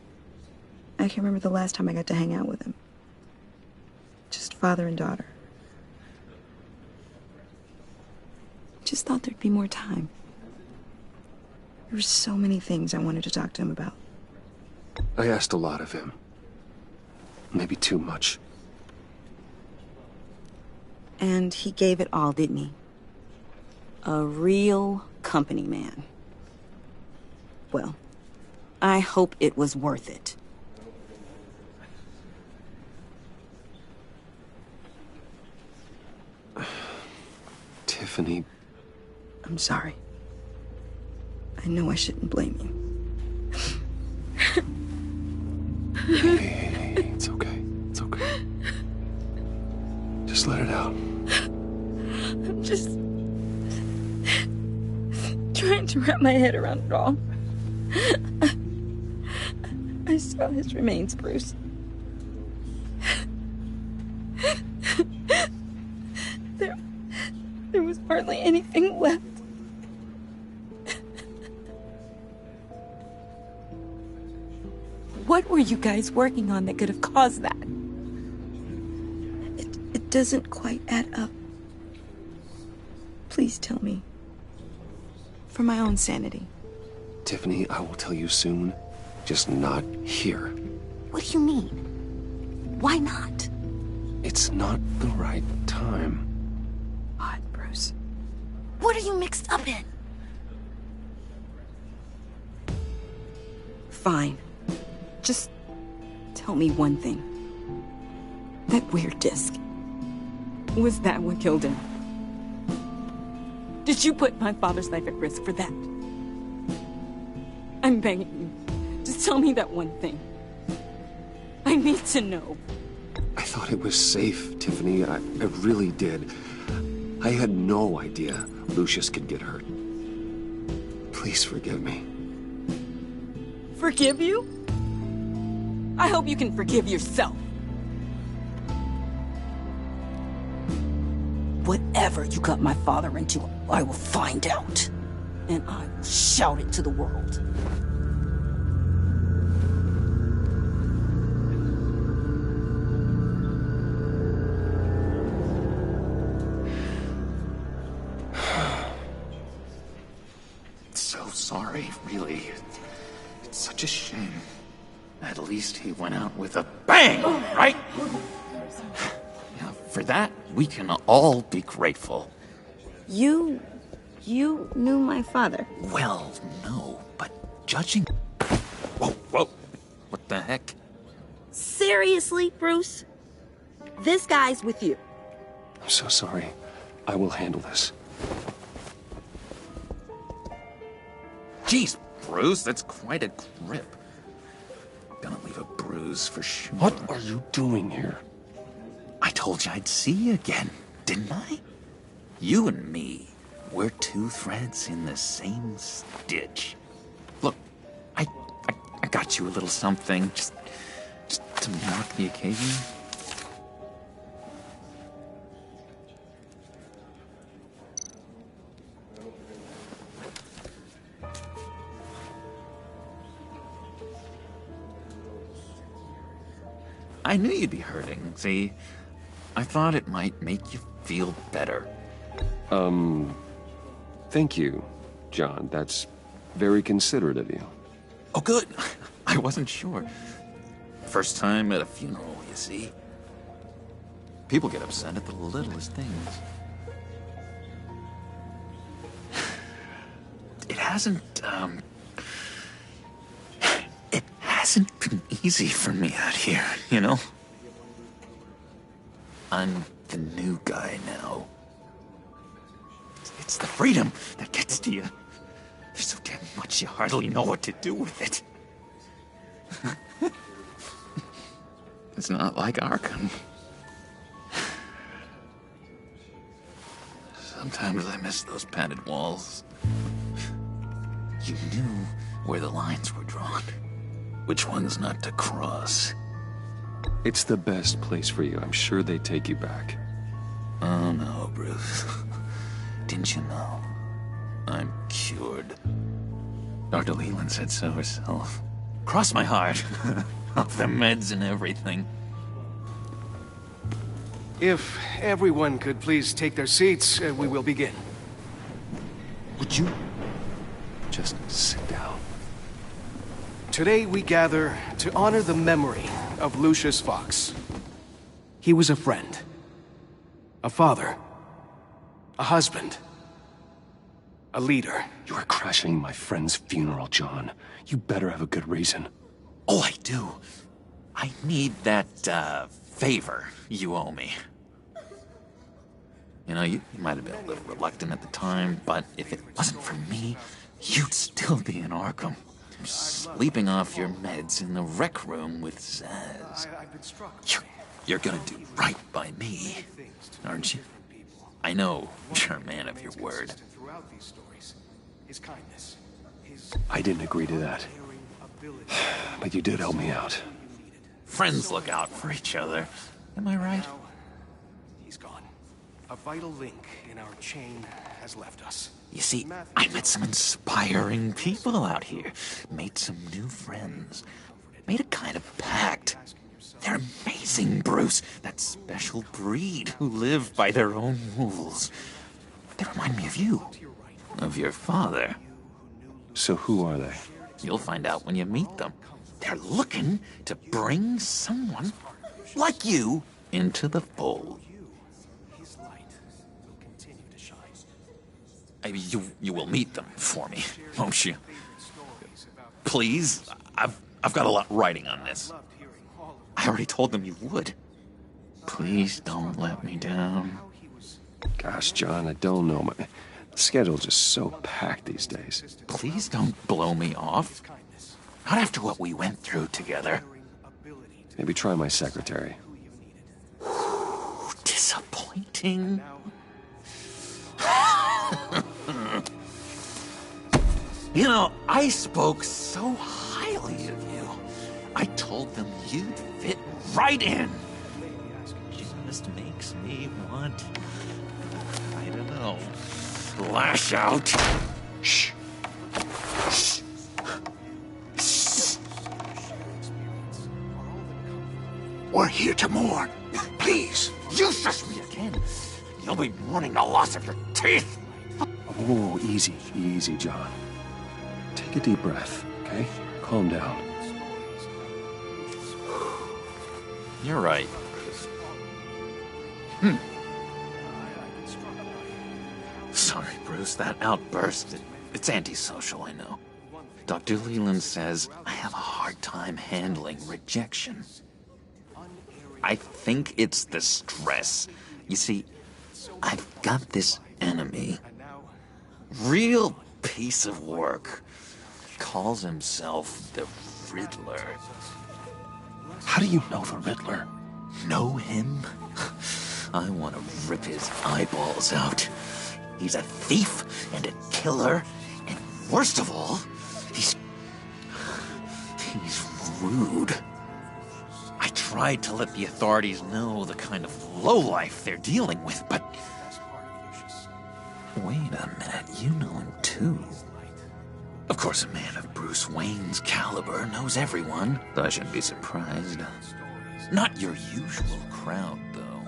I can't remember the last time I got to hang out with him. Just father and daughter. Just thought there'd be more time. There were so many things I wanted to talk to him about. I asked a lot of him. Maybe too much. And he gave it all, didn't he? A real company man. Well, I hope it was worth it. Tiffany. I'm sorry. I know I shouldn't blame you. Hey, it's okay. It's okay. Just let it out. I'm just trying to wrap my head around it all. I saw his remains, Bruce. There was hardly anything left. What were you guys working on that could have caused that? It doesn't quite add up. Please tell me. For my own sanity. Tiffany, I will tell you soon. Just not here. What do you mean? Why not? It's not the right time. Odd, Bruce. What are you mixed up in? Fine. Just tell me one thing. That weird disc. Was that what killed him? Did you put my father's life at risk for that? I'm begging you. Just tell me that one thing. I need to know. I thought it was safe, Tiffany. I really did. I had no idea Lucius could get hurt. Please forgive me. Forgive you? I hope you can forgive yourself. Whatever you got my father into, I will find out. And I will shout it to the world. So sorry, really. It's such a shame. At least he went out with a bang, right? Yeah, for that, we can all be grateful. You knew my father? Well, no, but judging... Whoa. What the heck? Seriously, Bruce? This guy's with you. I'm so sorry. I will handle this. Jeez, Bruce, that's quite a grip. Gonna leave a bruise for sure. What are you doing here? I told you I'd see you again, didn't I? You and me, we're two threads in the same stitch. Look, I got you a little something, just to mark the occasion. I knew you'd be hurting, see? I thought it might make you feel better. Thank you, John. That's very considerate of you. Oh, good. I wasn't sure. First time at a funeral, you see? People get upset at the littlest things. It hasn't been easy for me out here, you know? I'm the new guy now. It's the freedom that gets to you. There's so damn much you hardly know what to do with it. It's not like Arkham. Sometimes I miss those padded walls. You knew where the lines were drawn. Which ones not to cross. It's the best place for you. I'm sure they take you back. Oh no, Bruce. Didn't you know? I'm cured. Dr. Leland said so herself. Cross my heart. Off the meds and everything. If everyone could please take their seats, we will begin. Would you? Just sit down. Today we gather to honor the memory of Lucius Fox. He was a friend, a father, a husband, a leader. You are crashing my friend's funeral, John. You better have a good reason. Oh, I do. I need that, favor you owe me. You know, you might have been a little reluctant at the time, but if it wasn't for me, you'd still be in Arkham. Sleeping off your meds in the rec room with Zaz. You're gonna do right by me, aren't you? I know you're a man of your word. I didn't agree to that. But you did help me out. Friends look out for each other. Am I right? He's gone. A vital link in our chain has left us. You see, I met some inspiring people out here. Made some new friends. Made a kind of pact. They're amazing, Bruce. That special breed who live by their own rules. They remind me of you. Of your father. So who are they? You'll find out when you meet them. They're looking to bring someone like you into the fold. You will meet them for me, won't you? Please, I've got a lot writing on this. I already told them you would. Please don't let me down. Gosh, John, I don't know. My schedule's just so packed these days. Please don't blow me off. Not after what we went through together. Maybe try my secretary. Disappointing. You know, I spoke so highly of you. I told them you'd fit right in. Just makes me want, I don't know, lash out. Shh. Shh. Shh. We're here to mourn. Please. You shush me again. You'll be mourning the loss of your teeth. Whoa, easy, easy, John. Take a deep breath, okay? Calm down. You're right. Sorry, Bruce, that outburst, it's antisocial, I know. Dr. Leland says I have a hard time handling rejection. I think it's the stress. You see, I've got this enemy. Real piece of work. Calls himself the Riddler. How do you know the Riddler? Know him? I want to rip his eyeballs out. He's a thief and a killer, and worst of all, he's rude. I tried to let the authorities know the kind of lowlife they're dealing with, but... Wait a minute, you know him too. Of course, a man of Bruce Wayne's caliber knows everyone, so I shouldn't be surprised. Not your usual crowd, though.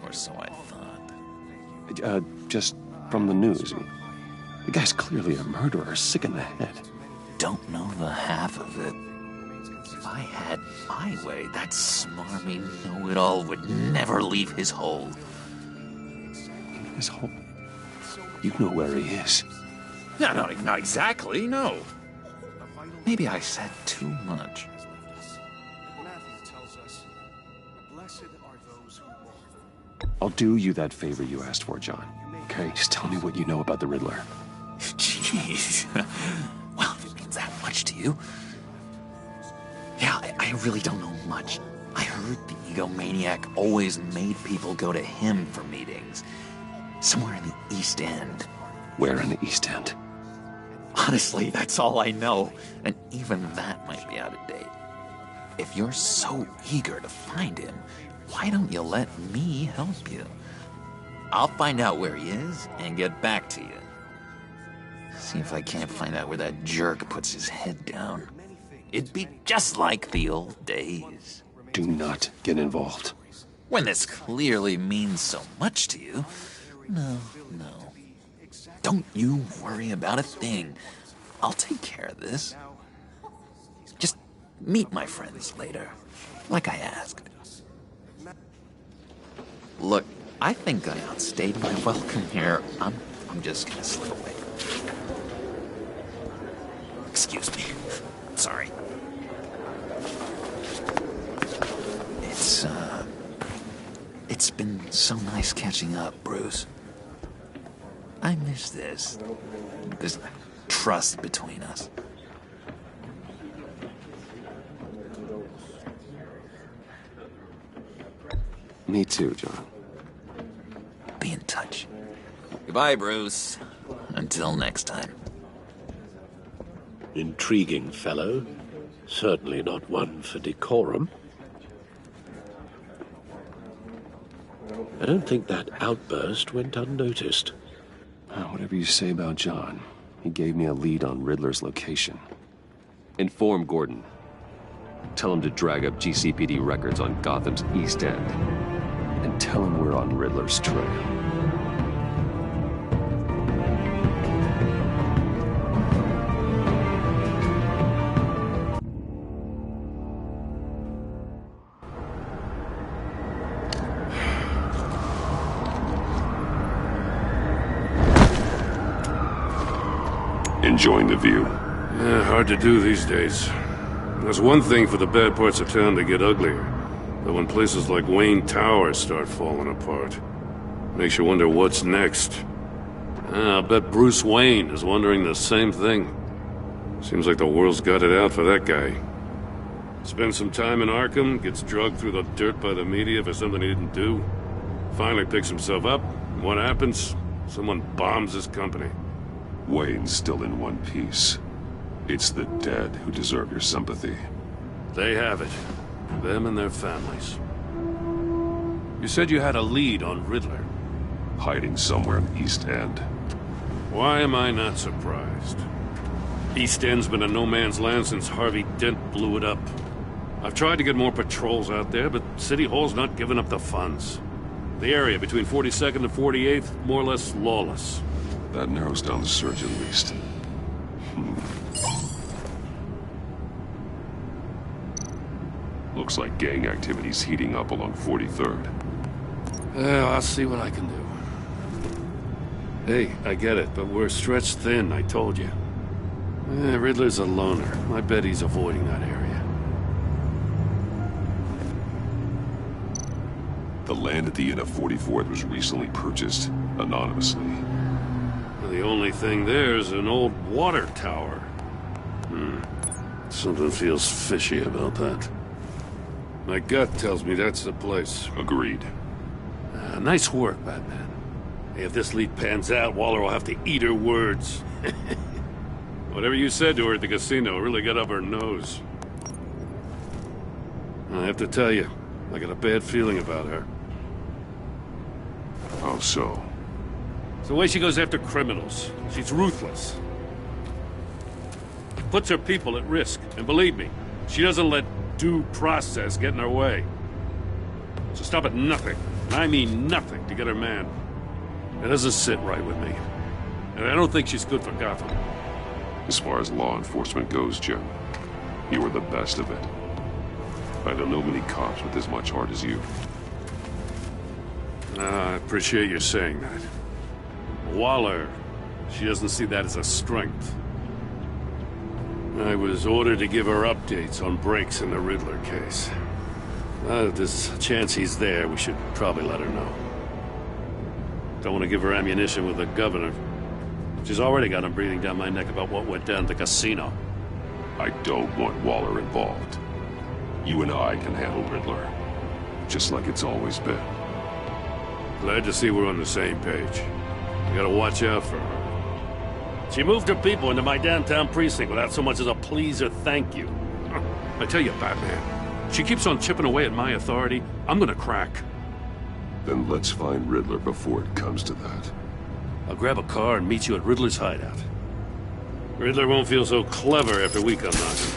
Or so I thought. Just from the news. The guy's clearly a murderer, sick in the head. Don't know the half of it. If I had my way, that smarmy know-it-all would never leave his hole. His hole? You know where he is. No, not exactly, no. Maybe I said too much. I'll do you that favor you asked for, John. Okay, just tell me what you know about the Riddler. Jeez. Well, if it means that much to you. Yeah, I really don't know much. I heard the egomaniac always made people go to him for meetings. Somewhere in the East End. Where in the East End? Honestly, that's all I know. And even that might be out of date. If you're so eager to find him, why don't you let me help you? I'll find out where he is and get back to you. See if I can't find out where that jerk puts his head down. It'd be just like the old days. Do not get involved. When this clearly means so much to you. No. Don't you worry about a thing. I'll take care of this. Just meet my friends later, like I asked. Look, I think I outstayed my welcome here. I'm just gonna slip away. Excuse me. Sorry. It's been so nice catching up, Bruce. I miss this trust between us. Me too, John. Be in touch. Goodbye, Bruce. Until next time. Intriguing fellow. Certainly not one for decorum. I don't think that outburst went unnoticed. Whatever you say about John, he gave me a lead on Riddler's location. Inform Gordon. Tell him to drag up GCPD records on Gotham's East End. And tell him we're on Riddler's trail. Enjoying the view? Yeah, hard to do these days. There's one thing for the bad parts of town to get uglier. But when places like Wayne Tower start falling apart, makes you wonder what's next. I'll bet Bruce Wayne is wondering the same thing. Seems like the world's got it out for that guy. Spends some time in Arkham, gets drugged through the dirt by the media for something he didn't do. Finally picks himself up, and what happens? Someone bombs his company. Wayne's still in one piece. It's the dead who deserve your sympathy. They have it. Them and their families. You said you had a lead on Riddler. Hiding somewhere in the East End. Why am I not surprised? East End's been a no-man's land since Harvey Dent blew it up. I've tried to get more patrols out there, but City Hall's not giving up the funds. The area between 42nd and 48th, more or less lawless. That narrows down the search at least. Looks like gang activity's heating up along 43rd. Well, I'll see what I can do. Hey, I get it, but we're stretched thin, I told you. Riddler's a loner. I bet he's avoiding that area. The land at the end of 44th was recently purchased, anonymously. The only thing there is an old water tower. Something feels fishy about that. My gut tells me that's the place. Agreed. Nice work, Batman. Hey, if this lead pans out, Waller will have to eat her words. Whatever you said to her at the casino really got up her nose. I have to tell you, I got a bad feeling about her. How so? It's the way she goes after criminals. She's ruthless. Puts her people at risk. And believe me, she doesn't let due process get in her way. So stop at nothing, and I mean nothing, to get her man. It doesn't sit right with me. And I don't think she's good for Gotham. As far as law enforcement goes, Jim, you were the best of it. I don't know many cops with as much heart as you. I appreciate you saying that. Waller, she doesn't see that as a strength. I was ordered to give her updates on breaks in the Riddler case. If there's a chance he's there, we should probably let her know. Don't want to give her ammunition with the governor. She's already got him breathing down my neck about what went down at the casino. I don't want Waller involved. You and I can handle Riddler, just like it's always been. Glad to see we're on the same page. We gotta watch out for her. She moved her people into my downtown precinct without so much as a please or thank you. I tell you, Batman, she keeps on chipping away at my authority. I'm gonna crack. Then let's find Riddler before it comes to that. I'll grab a car and meet you at Riddler's hideout. Riddler won't feel so clever after we come knocking.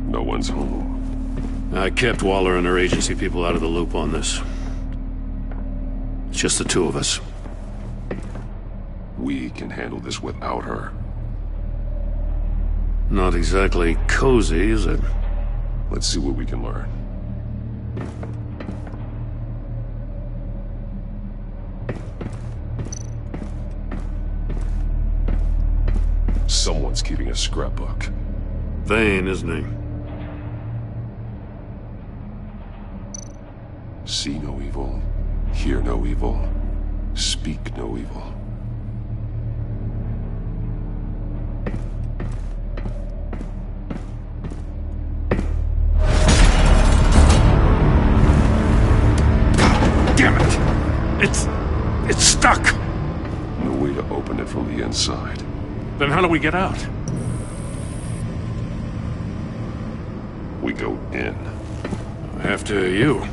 No one's home. I kept Waller and her agency people out of the loop on this. It's just the two of us. We can handle this without her. Not exactly cozy, is it? Let's see what we can learn. Someone's keeping a scrapbook. Vane, isn't he? See no evil, hear no evil, speak no evil. Damn it! It's stuck! No way to open it from the inside. Then how do we get out? We go in. After you.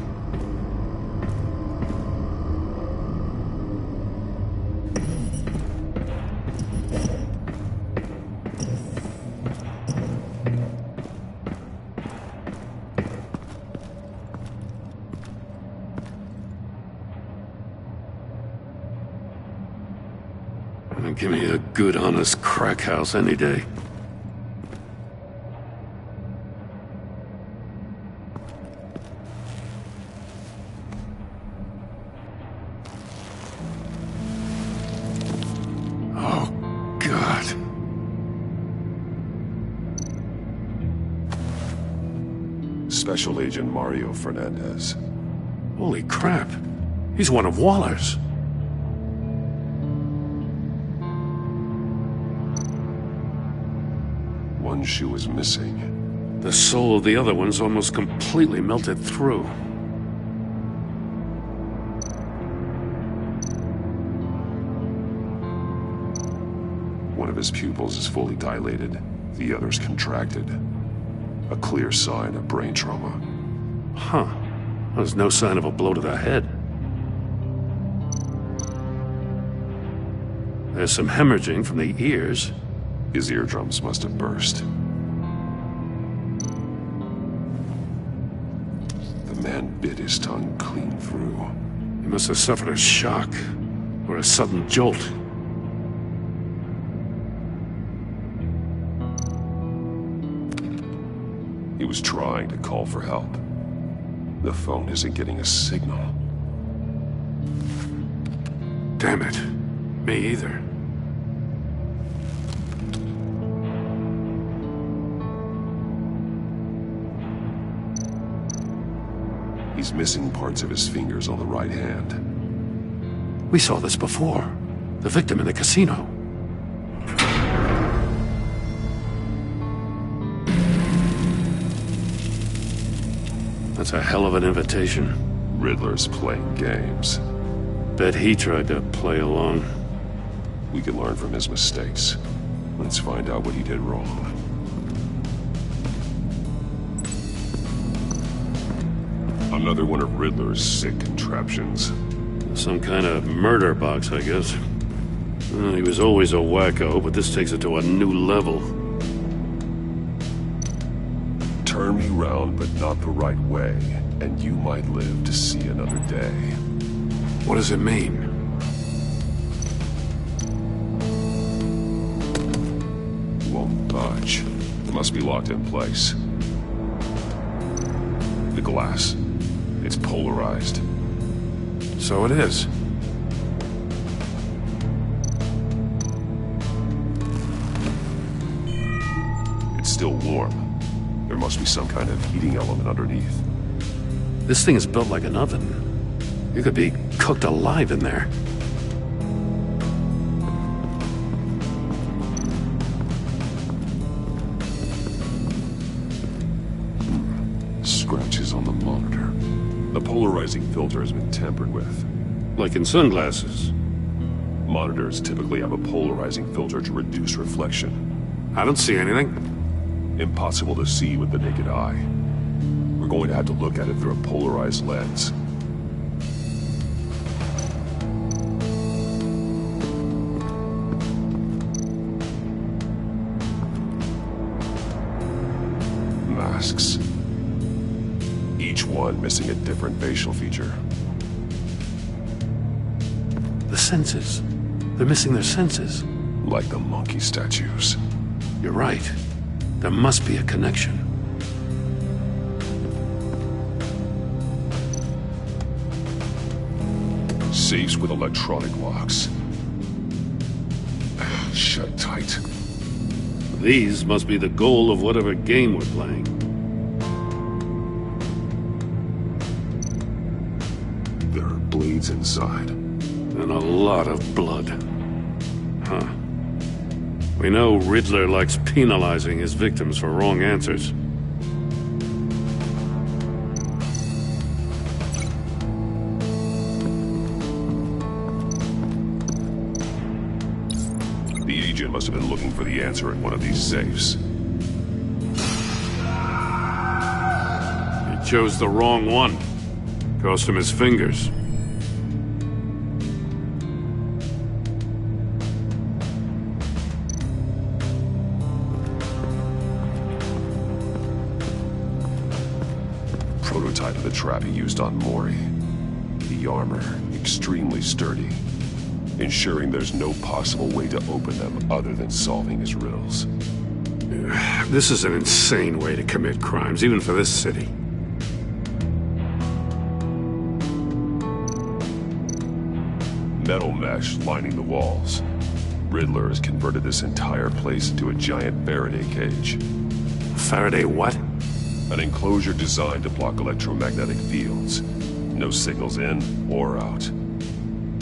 Give me a good, honest crack house any day. Oh, God. Special Agent Mario Fernandez. Holy crap. He's one of Waller's. One shoe is missing. The soul of the other one's almost completely melted through. One of his pupils is fully dilated. The other's contracted. A clear sign of brain trauma. Huh. There's no sign of a blow to the head. There's some hemorrhaging from the ears. His eardrums must have burst. The man bit his tongue clean through. He must have suffered a shock, or a sudden jolt. He was trying to call for help. The phone isn't getting a signal. Damn it. Me either. He's missing parts of his fingers on the right hand. We saw this before. The victim in the casino. That's a hell of an invitation. Riddler's playing games. Bet he tried to play along. We can learn from his mistakes. Let's find out what he did wrong. Another one of Riddler's sick contraptions. Some kind of murder box, I guess. He was always a wacko, but this takes it to a new level. Turn me round, but not the right way, and you might live to see another day. What does it mean? Won't budge. must be locked in place. The glass. It's polarized. So it is. It's still warm. There must be some kind of heating element underneath. This thing is built like an oven. You could be cooked alive in there. Scratches on the monitor. The polarizing filter has been tampered with. Like in sunglasses. Monitors typically have a polarizing filter to reduce reflection. I don't see anything. Impossible to see with the naked eye. We're going to have to look at it through a polarized lens. Masks. Each one missing a different facial feature. The senses. They're missing their senses. Like the monkey statues. You're right. There must be a connection. Safes with electronic locks. Shut tight. These must be the goal of whatever game we're playing. There are blades inside. And a lot of blood. Huh. We know Riddler likes penalizing his victims for wrong answers. The agent must have been looking for the answer in one of these safes. He chose the wrong one. Cost him his fingers. Prototype of the trap he used on Mori. The armor, extremely sturdy, ensuring there's no possible way to open them other than solving his riddles. This is an insane way to commit crimes, even for this city. Metal mesh lining the walls. Riddler has converted this entire place into a giant Faraday cage. Faraday what? An enclosure designed to block electromagnetic fields. No signals in or out.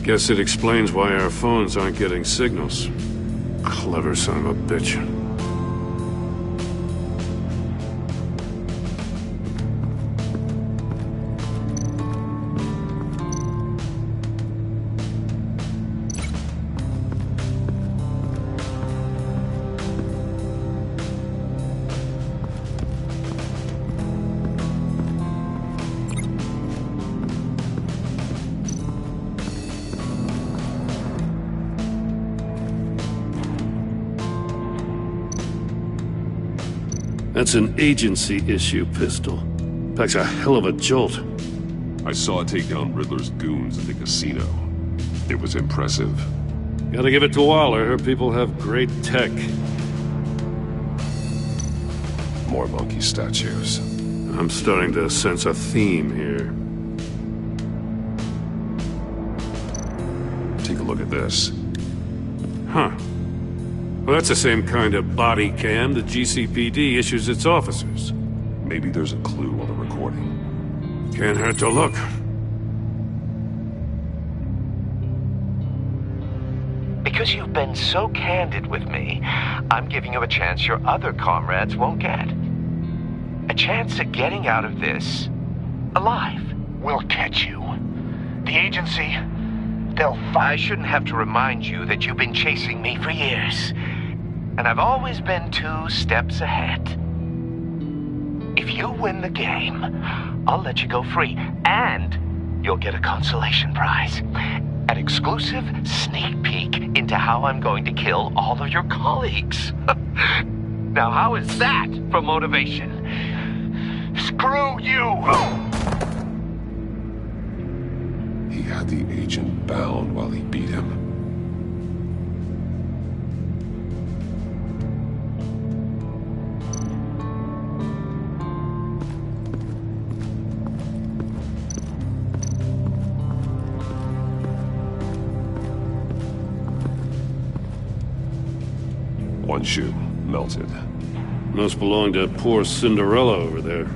Guess it explains why our phones aren't getting signals. Clever son of a bitch. That's an agency-issue pistol. Packs a hell of a jolt. I saw it take down Riddler's goons at the casino. It was impressive. Gotta give it to Waller. Her people have great tech. More monkey statues. I'm starting to sense a theme here. Take a look at this. Huh. Well, that's the same kind of body cam the GCPD issues its officers. Maybe there's a clue on the recording. Can't hurt to look. Because you've been so candid with me, I'm giving you a chance your other comrades won't get. A chance at getting out of this alive. We'll catch you. The agency, they'll find... I shouldn't have to remind you that you've been chasing me for years. And I've always been 2 steps ahead. If you win the game, I'll let you go free. And you'll get a consolation prize. An exclusive sneak peek into how I'm going to kill all of your colleagues. Now, how is that for motivation? Screw you! He had the agent bound while he beat him. One shoe, melted. Must belong to poor Cinderella over there.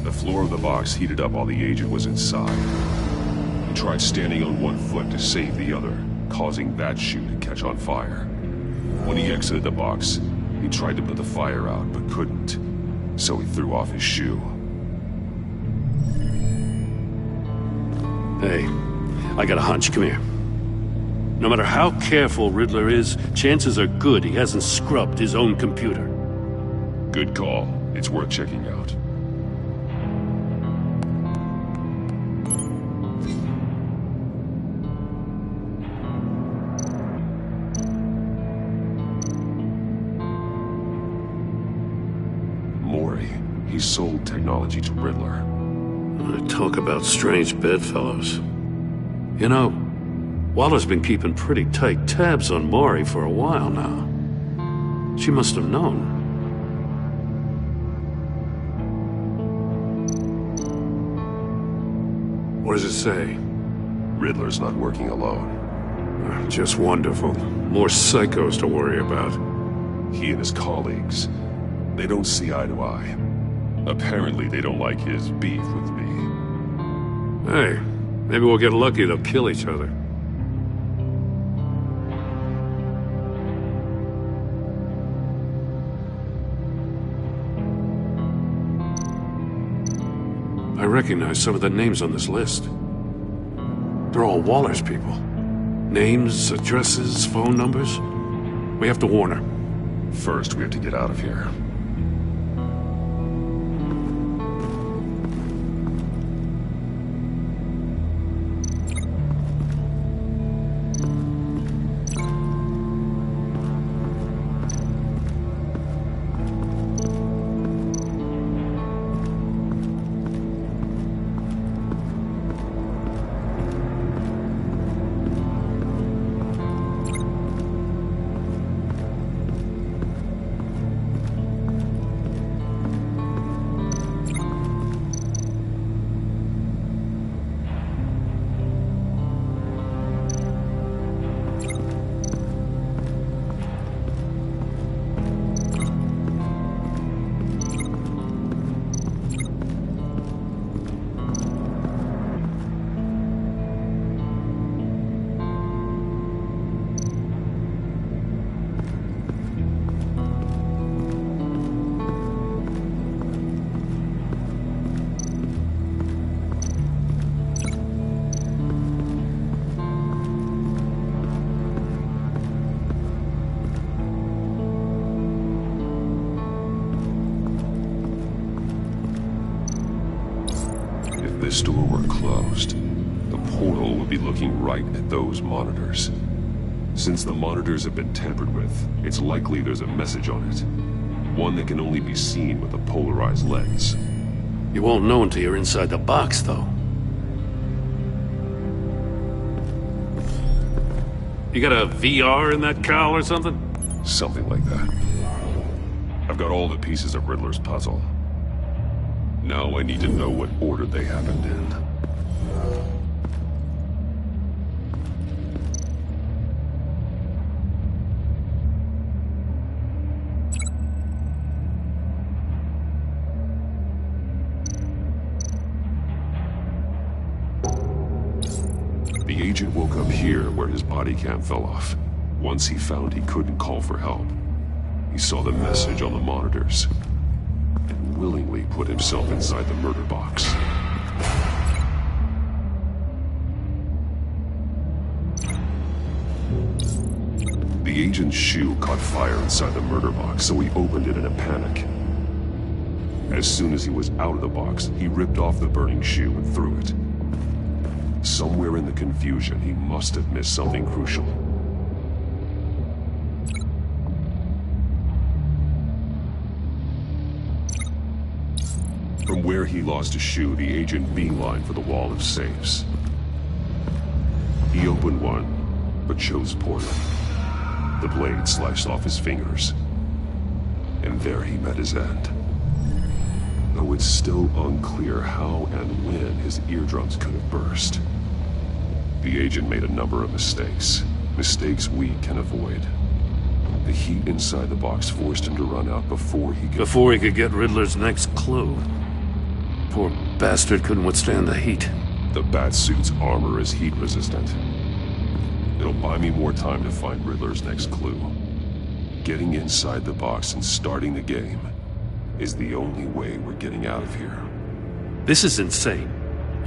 The floor of the box heated up while the agent was inside. He tried standing on one foot to save the other, causing that shoe to catch on fire. When he exited the box, he tried to put the fire out, but couldn't. So he threw off his shoe. Hey, I got a hunch. Come here. No matter how careful Riddler is, chances are good he hasn't scrubbed his own computer. Good call. It's worth checking out. He sold technology to Riddler. Talk about strange bedfellows. You know, Waller's been keeping pretty tight tabs on Maury for a while now. She must have known. What does it say? Riddler's not working alone. Just wonderful. More psychos to worry about. He and his colleagues, they don't see eye to eye. Apparently, they don't like his beef with me. Hey, maybe we'll get lucky. They'll kill each other. I recognize some of the names on this list. They're all Waller's people. Names, addresses, phone numbers. We have to warn her. First, we have to get out of here. This door were closed, the portal would be looking right at those monitors. Since the monitors have been tampered with, it's likely there's a message on it. One that can only be seen with a polarized lens. You won't know until you're inside the box, though. You got a VR in that cowl or something? Something like that. I've got all the pieces of Riddler's puzzle. Now I need to know what order they happened in. The agent woke up here where his body cam fell off. Once he found he couldn't call for help, he saw the message on the monitors and willingly put himself inside the murder box. The agent's shoe caught fire inside the murder box, so he opened it in a panic. As soon as he was out of the box, he ripped off the burning shoe and threw it. Somewhere in the confusion, he must have missed something crucial. From where he lost a shoe, the agent beelined for the wall of safes. He opened one, but chose poorly. The blade sliced off his fingers. And there he met his end. Though it's still unclear how and when his eardrums could have burst. The agent made a number of mistakes. Mistakes we can avoid. The heat inside the box forced him to run out before he could get Riddler's next clue. Poor bastard couldn't withstand the heat. The Batsuit's armor is heat resistant. It'll buy me more time to find Riddler's next clue. Getting inside the box and starting the game is the only way we're getting out of here. This is insane.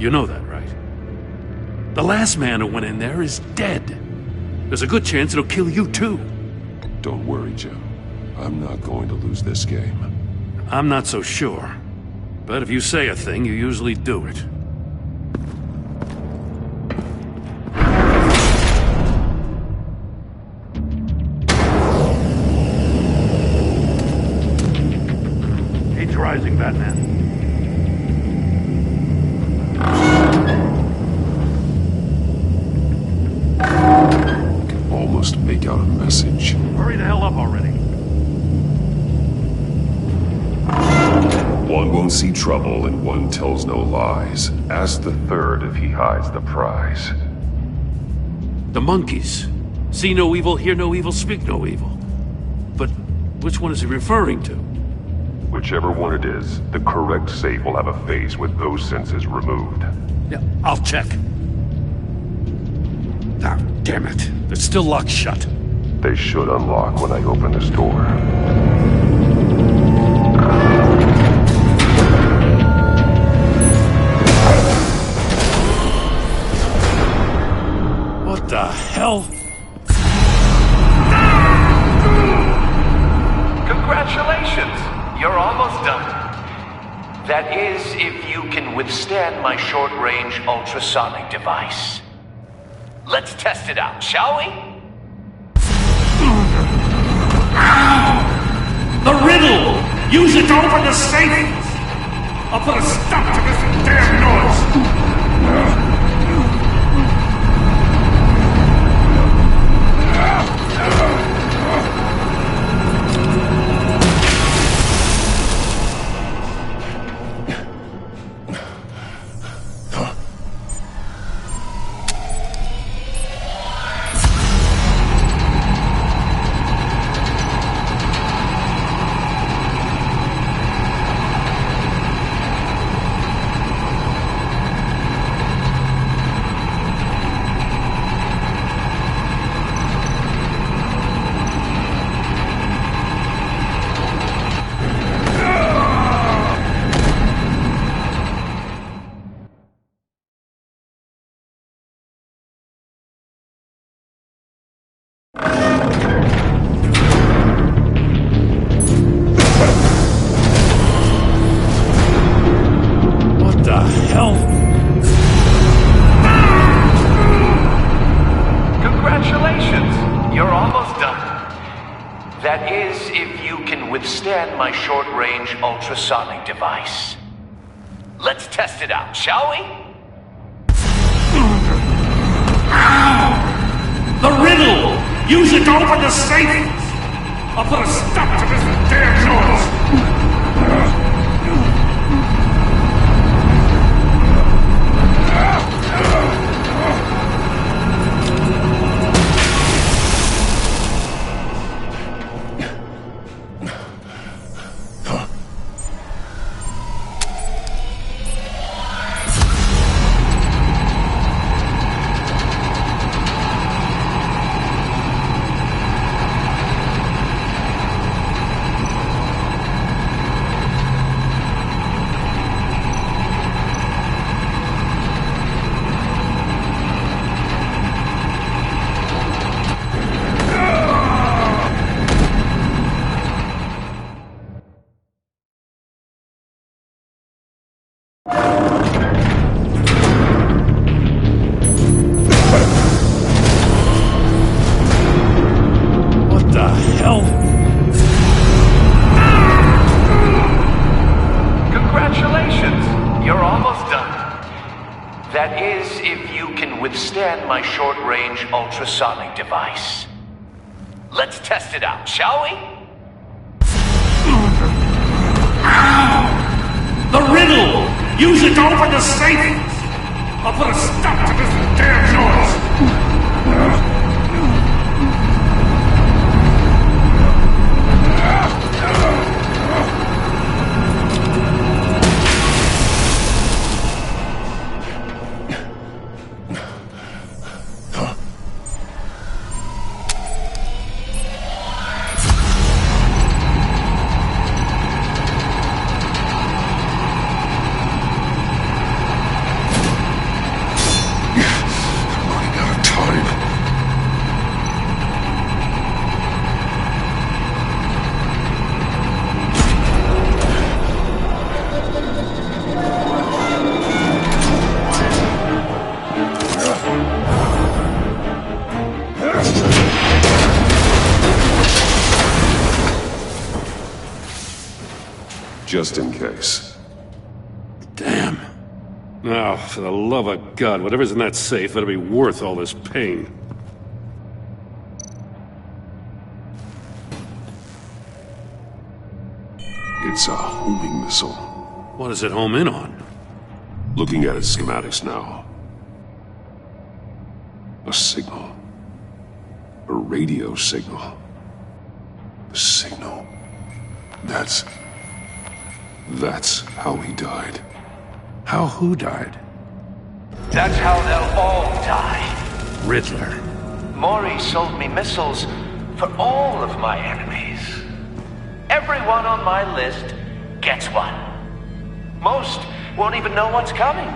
You know that, right? The last man who went in there is dead. There's a good chance it'll kill you too. Don't worry, Jim. I'm not going to lose this game. I'm not so sure. But if you say a thing, you usually do it. Heat's rising, Batman. Almost make out a message. Hurry the hell up already. One won't see trouble and one tells no lies. Ask the third if he hides the prize. The monkeys. See no evil, hear no evil, speak no evil. But which one is he referring to? Whichever one it is, the correct safe will have a face with those senses removed. Yeah, I'll check. Ah, damn it. They're still locked shut. They should unlock when I open this door. What the hell? Congratulations! You're almost done. That is, if you can withstand my short-range ultrasonic device. Let's test it out, shall we? The riddle! Use it to open the safe! I'll put a stop to this damn noise! That is, if you can withstand my short-range ultrasonic device. Let's test it out, shall we? The riddle! Use it to open the safe! I'll put a stop to this damn noise! Congratulations! Congratulations. You're almost done. That is, if you can withstand my short-range ultrasonic device. Let's test it out, shall we? The riddle! Use it to open the safe! I'll put a stop to this damn noise! Just in case. Damn. Now, for the love of God, whatever's in that safe better be worth all this pain. It's a homing missile. What does it home in on? Looking at its schematics now. A signal. A radio signal. A signal. That's how he died. How who died? That's how they'll all die. Riddler. Maury sold me missiles for all of my enemies. Everyone on my list gets one. Most won't even know what's coming.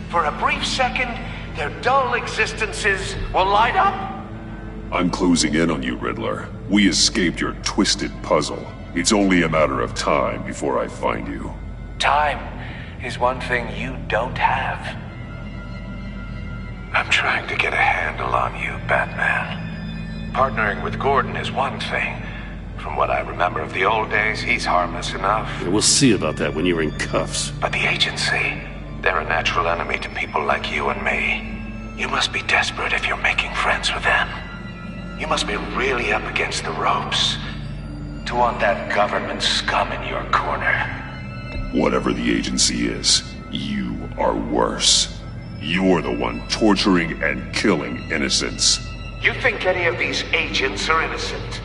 For a brief second, their dull existences will light up. I'm closing in on you, Riddler. We escaped your twisted puzzle. It's only a matter of time before I find you. Time is one thing you don't have. I'm trying to get a handle on you, Batman. Partnering with Gordon is one thing. From what I remember of the old days, he's harmless enough. Yeah, we'll see about that when you're in cuffs. But the agency, they're a natural enemy to people like you and me. You must be desperate if you're making friends with them. You must be really up against the ropes to want that government scum in your corner. Whatever the agency is, you are worse. You're the one torturing and killing innocents. You think any of these agents are innocent?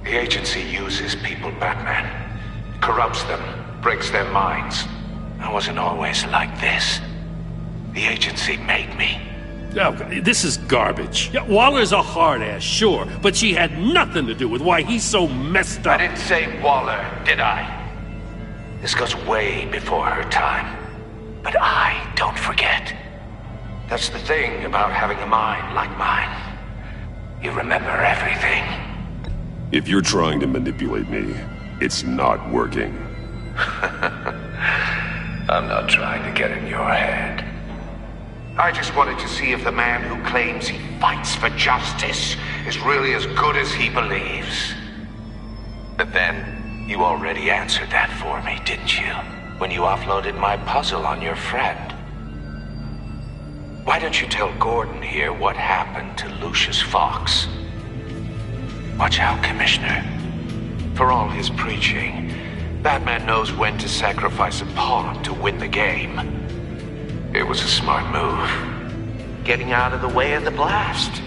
The agency uses people, Batman. Corrupts them, breaks their minds. I wasn't always like this. The agency made me. Oh, this is garbage. Yeah, Waller's a hard ass, sure, but she had nothing to do with why he's so messed up. I didn't say Waller, did I? This goes way before her time. But I don't forget. That's the thing about having a mind like mine. You remember everything. If you're trying to manipulate me, it's not working. I'm not trying to get in your head. I just wanted to see if the man who claims he fights for justice is really as good as he believes. But then, you already answered that for me, didn't you? When you offloaded my puzzle on your friend. Why don't you tell Gordon here what happened to Lucius Fox? Watch out, Commissioner. For all his preaching, Batman knows when to sacrifice a pawn to win the game. It was a smart move. Getting out of the way of the blast.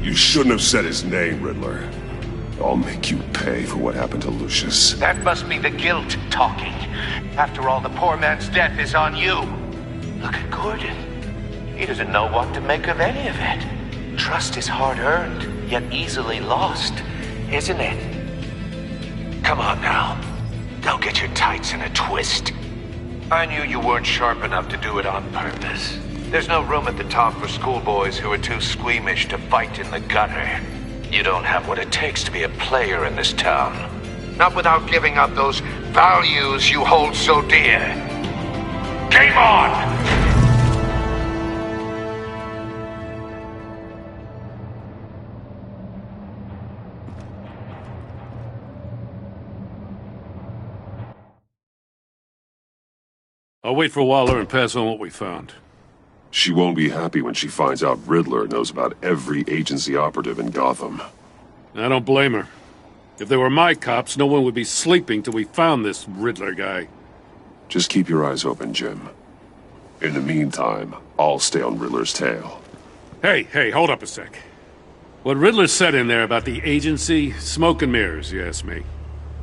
You shouldn't have said his name, Riddler. I'll make you pay for what happened to Lucius. That must be the guilt talking. After all, the poor man's death is on you. Look at Gordon. He doesn't know what to make of any of it. Trust is hard-earned, yet easily lost, isn't it? Come on now. Don't get your tights in a twist. I knew you weren't sharp enough to do it on purpose. There's no room at the top for schoolboys who are too squeamish to fight in the gutter. You don't have what it takes to be a player in this town. Not without giving up those values you hold so dear. Game on! I'll wait for Waller and pass on what we found. She won't be happy when she finds out Riddler knows about every agency operative in Gotham. I don't blame her. If they were my cops, no one would be sleeping till we found this Riddler guy. Just keep your eyes open, Jim. In the meantime, I'll stay on Riddler's tail. Hey, hold up a sec. What Riddler said in there about the agency, smoke and mirrors, you ask me.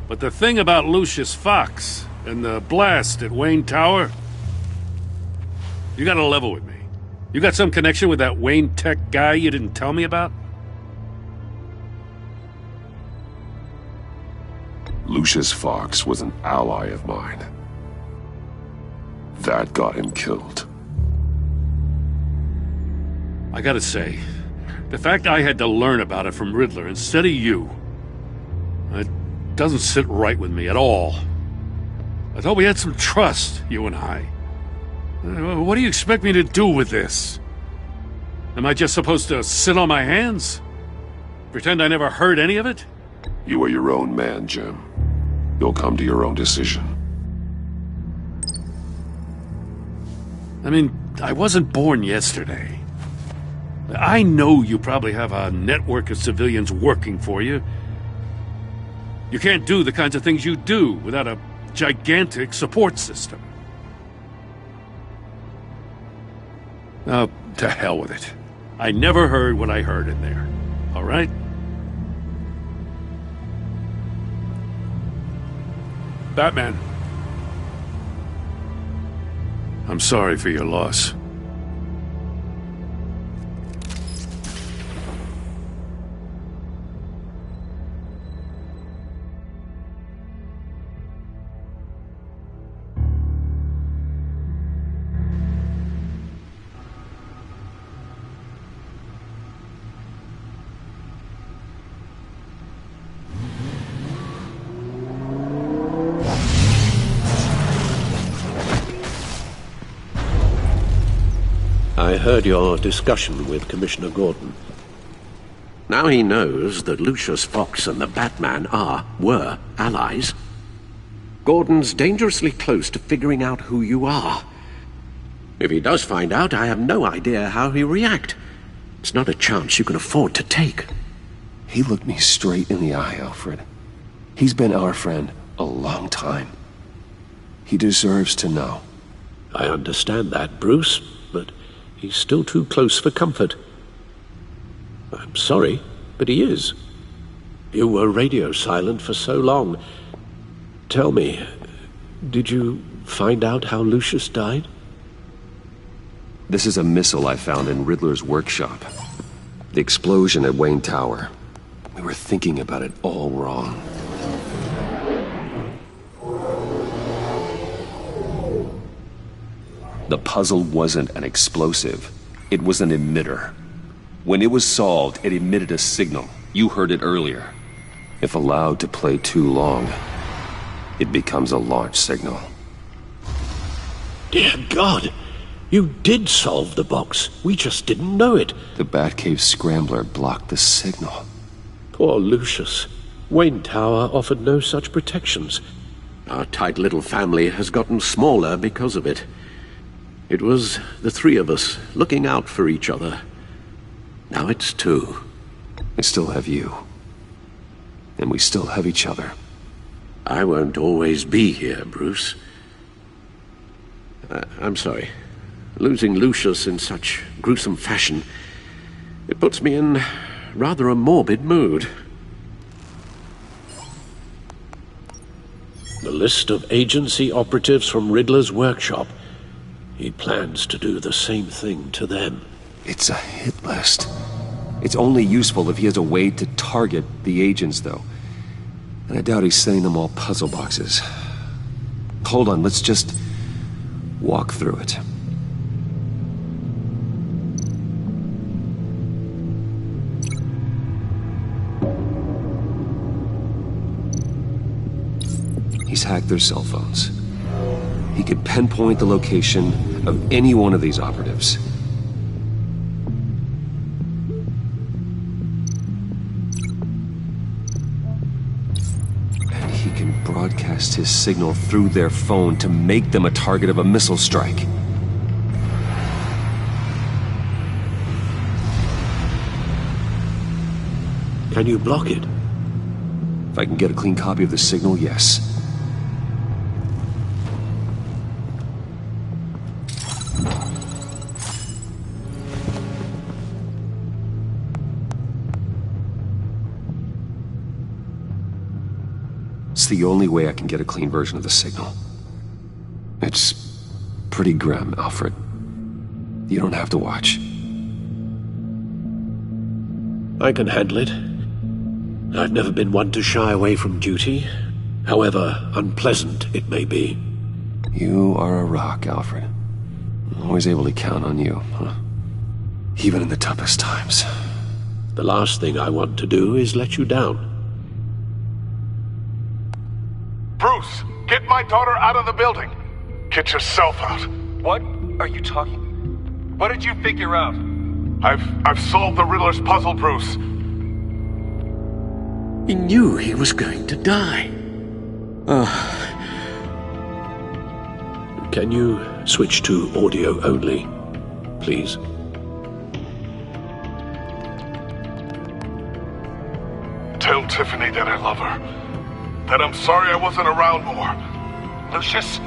But the thing about Lucius Fox and the blast at Wayne Tower, you gotta level with me. You got some connection with that Wayne Tech guy you didn't tell me about? Lucius Fox was an ally of mine. That got him killed. I gotta say, the fact I had to learn about it from Riddler instead of you, it doesn't sit right with me at all. I thought we had some trust, you and I. What do you expect me to do with this? Am I just supposed to sit on my hands? Pretend I never heard any of it? You are your own man, Jim. You'll come to your own decision. I mean, I wasn't born yesterday. I know you probably have a network of civilians working for you. You can't do the kinds of things you do without a gigantic support system. Oh, to hell with it. I never heard what I heard in there. All right? Batman. I'm sorry for your loss. I heard your discussion with Commissioner Gordon. Now he knows that Lucius Fox and the Batman were allies. Gordon's dangerously close to figuring out who you are. If he does find out, I have no idea how he'll react. It's not a chance you can afford to take. He looked me straight in the eye, Alfred. He's been our friend a long time. He deserves to know. I understand that, Bruce, but he's still too close for comfort. I'm sorry, but he is. You were radio silent for so long. Tell me, did you find out how Lucius died? This is a missile I found in Riddler's workshop. The explosion at Wayne Tower. We were thinking about it all wrong. The puzzle wasn't an explosive. It was an emitter. When it was solved, it emitted a signal. You heard it earlier. If allowed to play too long, it becomes a launch signal. Dear God! You did solve the box. We just didn't know it. The Batcave scrambler blocked the signal. Poor Lucius. Wayne Tower offered no such protections. Our tight little family has gotten smaller because of it. It was the three of us looking out for each other. Now it's two. I still have you. And we still have each other. I won't always be here, Bruce. I'm sorry. Losing Lucius in such gruesome fashion, it puts me in rather a morbid mood. The list of agency operatives from Riddler's workshop. He plans to do the same thing to them. It's a hit list. It's only useful if he has a way to target the agents, though. And I doubt he's sending them all puzzle boxes. Hold on, let's just walk through it. He's hacked their cell phones. He could pinpoint the location of any one of these operatives. And he can broadcast broadcast his signal through their phone to make them a target of a missile strike. Can you block it? If I can get a clean copy of the signal, yes. It's the only way I can get a clean version of the signal. It's pretty grim, Alfred. You don't have to watch. I can handle it. I've never been one to shy away from duty, however unpleasant it may be. You are a rock, Alfred. I'm always able to count on you, huh? Even in the toughest times. The last thing I want to do is let you down. Bruce, get my daughter out of the building. Get yourself out. What are you talking? What did you figure out? I've solved the Riddler's puzzle, Bruce. He knew he was going to die. Can you switch to audio only, please? Tell Tiffany that I love her. That I'm sorry I wasn't around more. Lucius?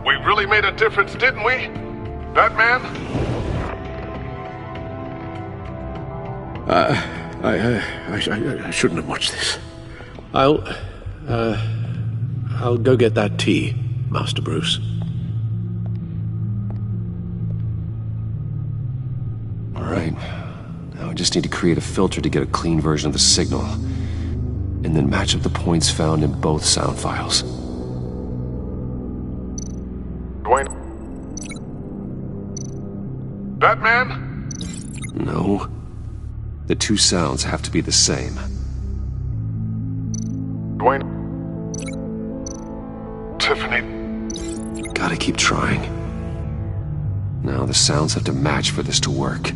We really made a difference, didn't we? Batman? I shouldn't have watched this. I'll go get that tea, Master Bruce. All right. Now I just need to create a filter to get a clean version of the signal, and then match up the points found in both sound files. Dwayne? Batman? No. The two sounds have to be the same. Dwayne? Tiffany? Gotta keep trying. Now the sounds have to match for this to work.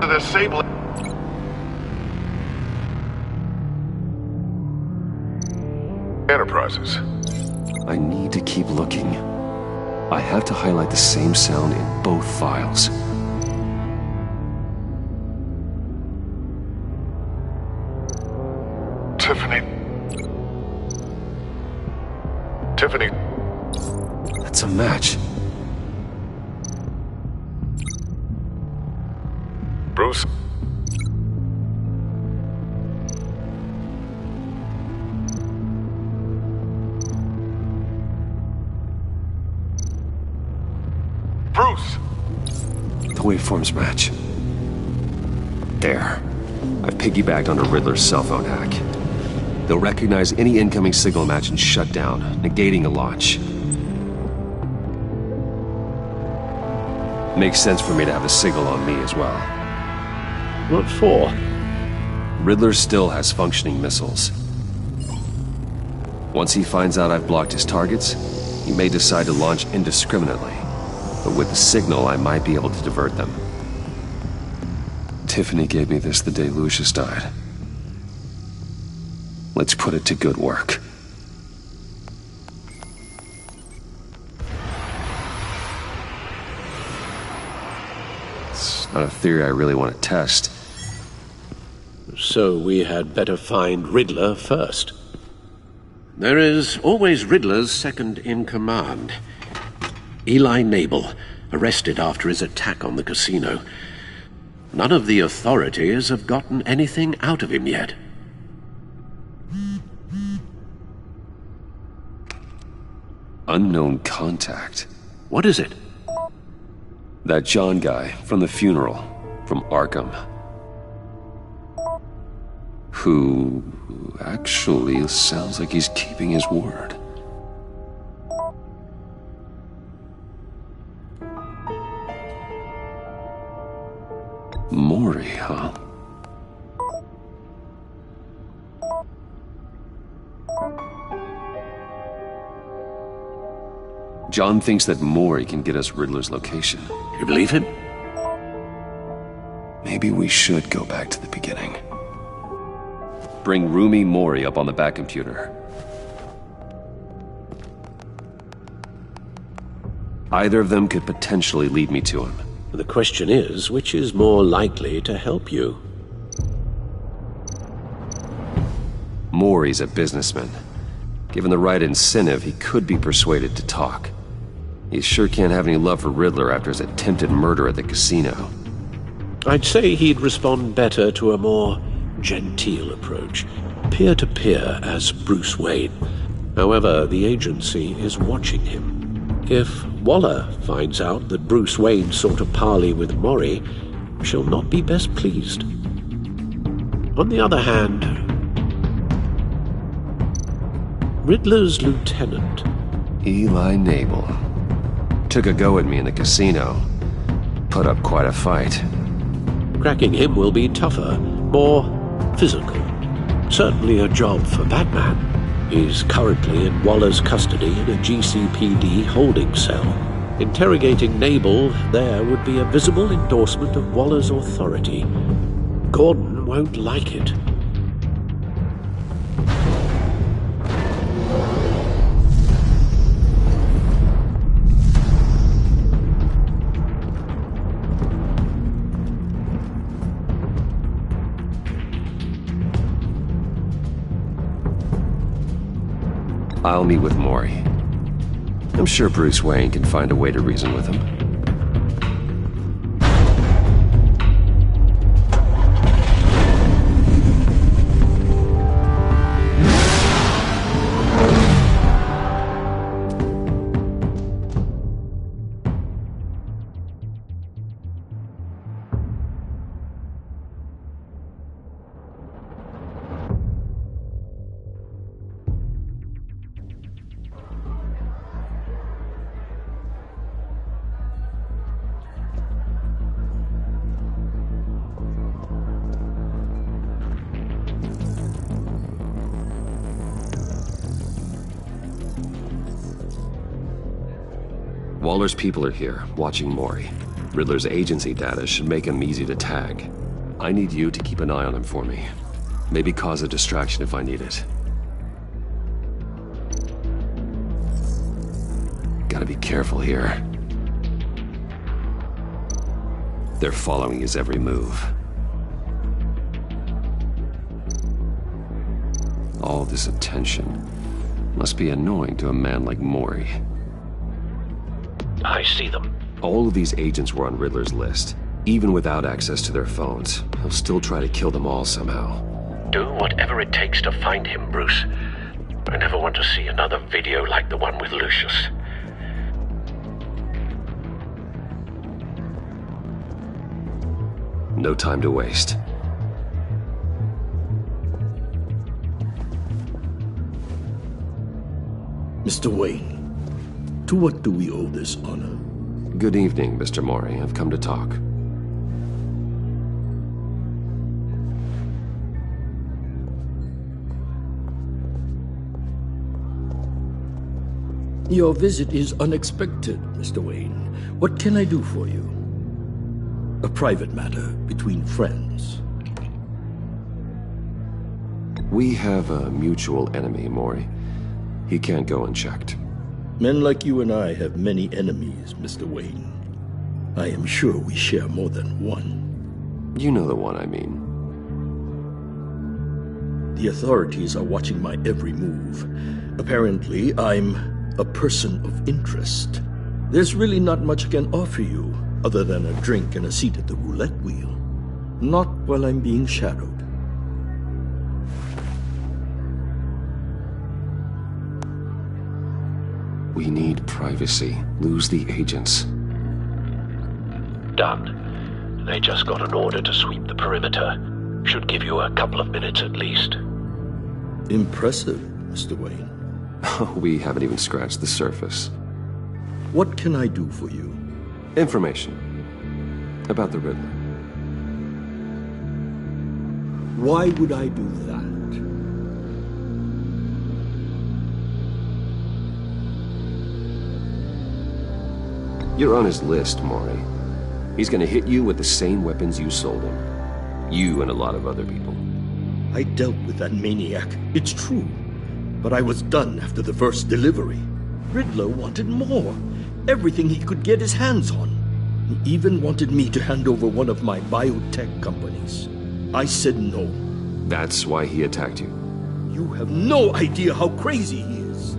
Disable Enterprises. I need to keep looking. I have to highlight the same sound in both files. Tiffany. Tiffany. That's a match. Bruce. Bruce! The waveforms match. There. I've piggybacked onto Riddler's cell phone hack. They'll recognize any incoming signal match and shut down, negating a launch. Makes sense for me to have the signal on me as well. What for? Riddler still has functioning missiles. Once he finds out I've blocked his targets, he may decide to launch indiscriminately. But with the signal, I might be able to divert them. Tiffany gave me this the day Lucius died. Let's put it to good work. It's not a theory I really want to test. So we had better find Riddler first. There is always Riddler's second-in-command. Eli Nabel, arrested after his attack on the casino. None of the authorities have gotten anything out of him yet. Unknown contact. What is it? That John guy from the funeral, from Arkham. Who actually sounds like he's keeping his word. Maury, huh? John thinks that Maury can get us Riddler's location. You believe him? Maybe we should go back to the beginning. Bring Rumi Mori up on the back computer. Either of them could potentially lead me to him. The question is, which is more likely to help you? Mori's a businessman. Given the right incentive, he could be persuaded to talk. He sure can't have any love for Riddler after his attempted murder at the casino. I'd say he'd respond better to a more genteel approach, peer-to-peer as Bruce Wayne. However, the agency is watching him. If Waller finds out that Bruce Wayne sought a parley with Mori, she'll not be best pleased. On the other hand, Riddler's lieutenant, Eli Nabel, took a go at me in the casino. Put up quite a fight. Cracking him will be tougher, more physical. Certainly a job for Batman. He's currently in Waller's custody in a GCPD holding cell. Interrogating Nabel there would be a visible endorsement of Waller's authority. Gordon won't like it. I'll meet with Mori. I'm sure Bruce Wayne can find a way to reason with him. Waller's people are here, watching Mori. Riddler's agency data should make him easy to tag. I need you to keep an eye on him for me. Maybe cause a distraction if I need it. Gotta be careful here. They're following his every move. All this attention must be annoying to a man like Mori. I see them. All of these agents were on Riddler's list. Even without access to their phones, he'll still try to kill them all somehow. Do whatever it takes to find him, Bruce. I never want to see another video like the one with Lucius. No time to waste. Mr. Wayne, to what do we owe this honor? Good evening, Mr. Mori. I've come to talk. Your visit is unexpected, Mr. Wayne. What can I do for you? A private matter between friends. We have a mutual enemy, Mori. He can't go unchecked. Men like you and I have many enemies, Mr. Wayne. I am sure we share more than one. You know the one I mean. The authorities are watching my every move. Apparently, I'm a person of interest. There's really not much I can offer you, other than a drink and a seat at the roulette wheel. Not while I'm being shadowed. We need privacy. Lose the agents. Done. They just got an order to sweep the perimeter. Should give you a couple of minutes at least. Impressive, Mr. Wayne. We haven't even scratched the surface. What can I do for you? Information. About the Riddler. Why would I do that? You're on his list, Mori. He's gonna hit you with the same weapons you sold him. You and a lot of other people. I dealt with that maniac, it's true. But I was done after the first delivery. Riddler wanted more. Everything he could get his hands on. He even wanted me to hand over one of my biotech companies. I said no. That's why he attacked you? You have no idea how crazy he is.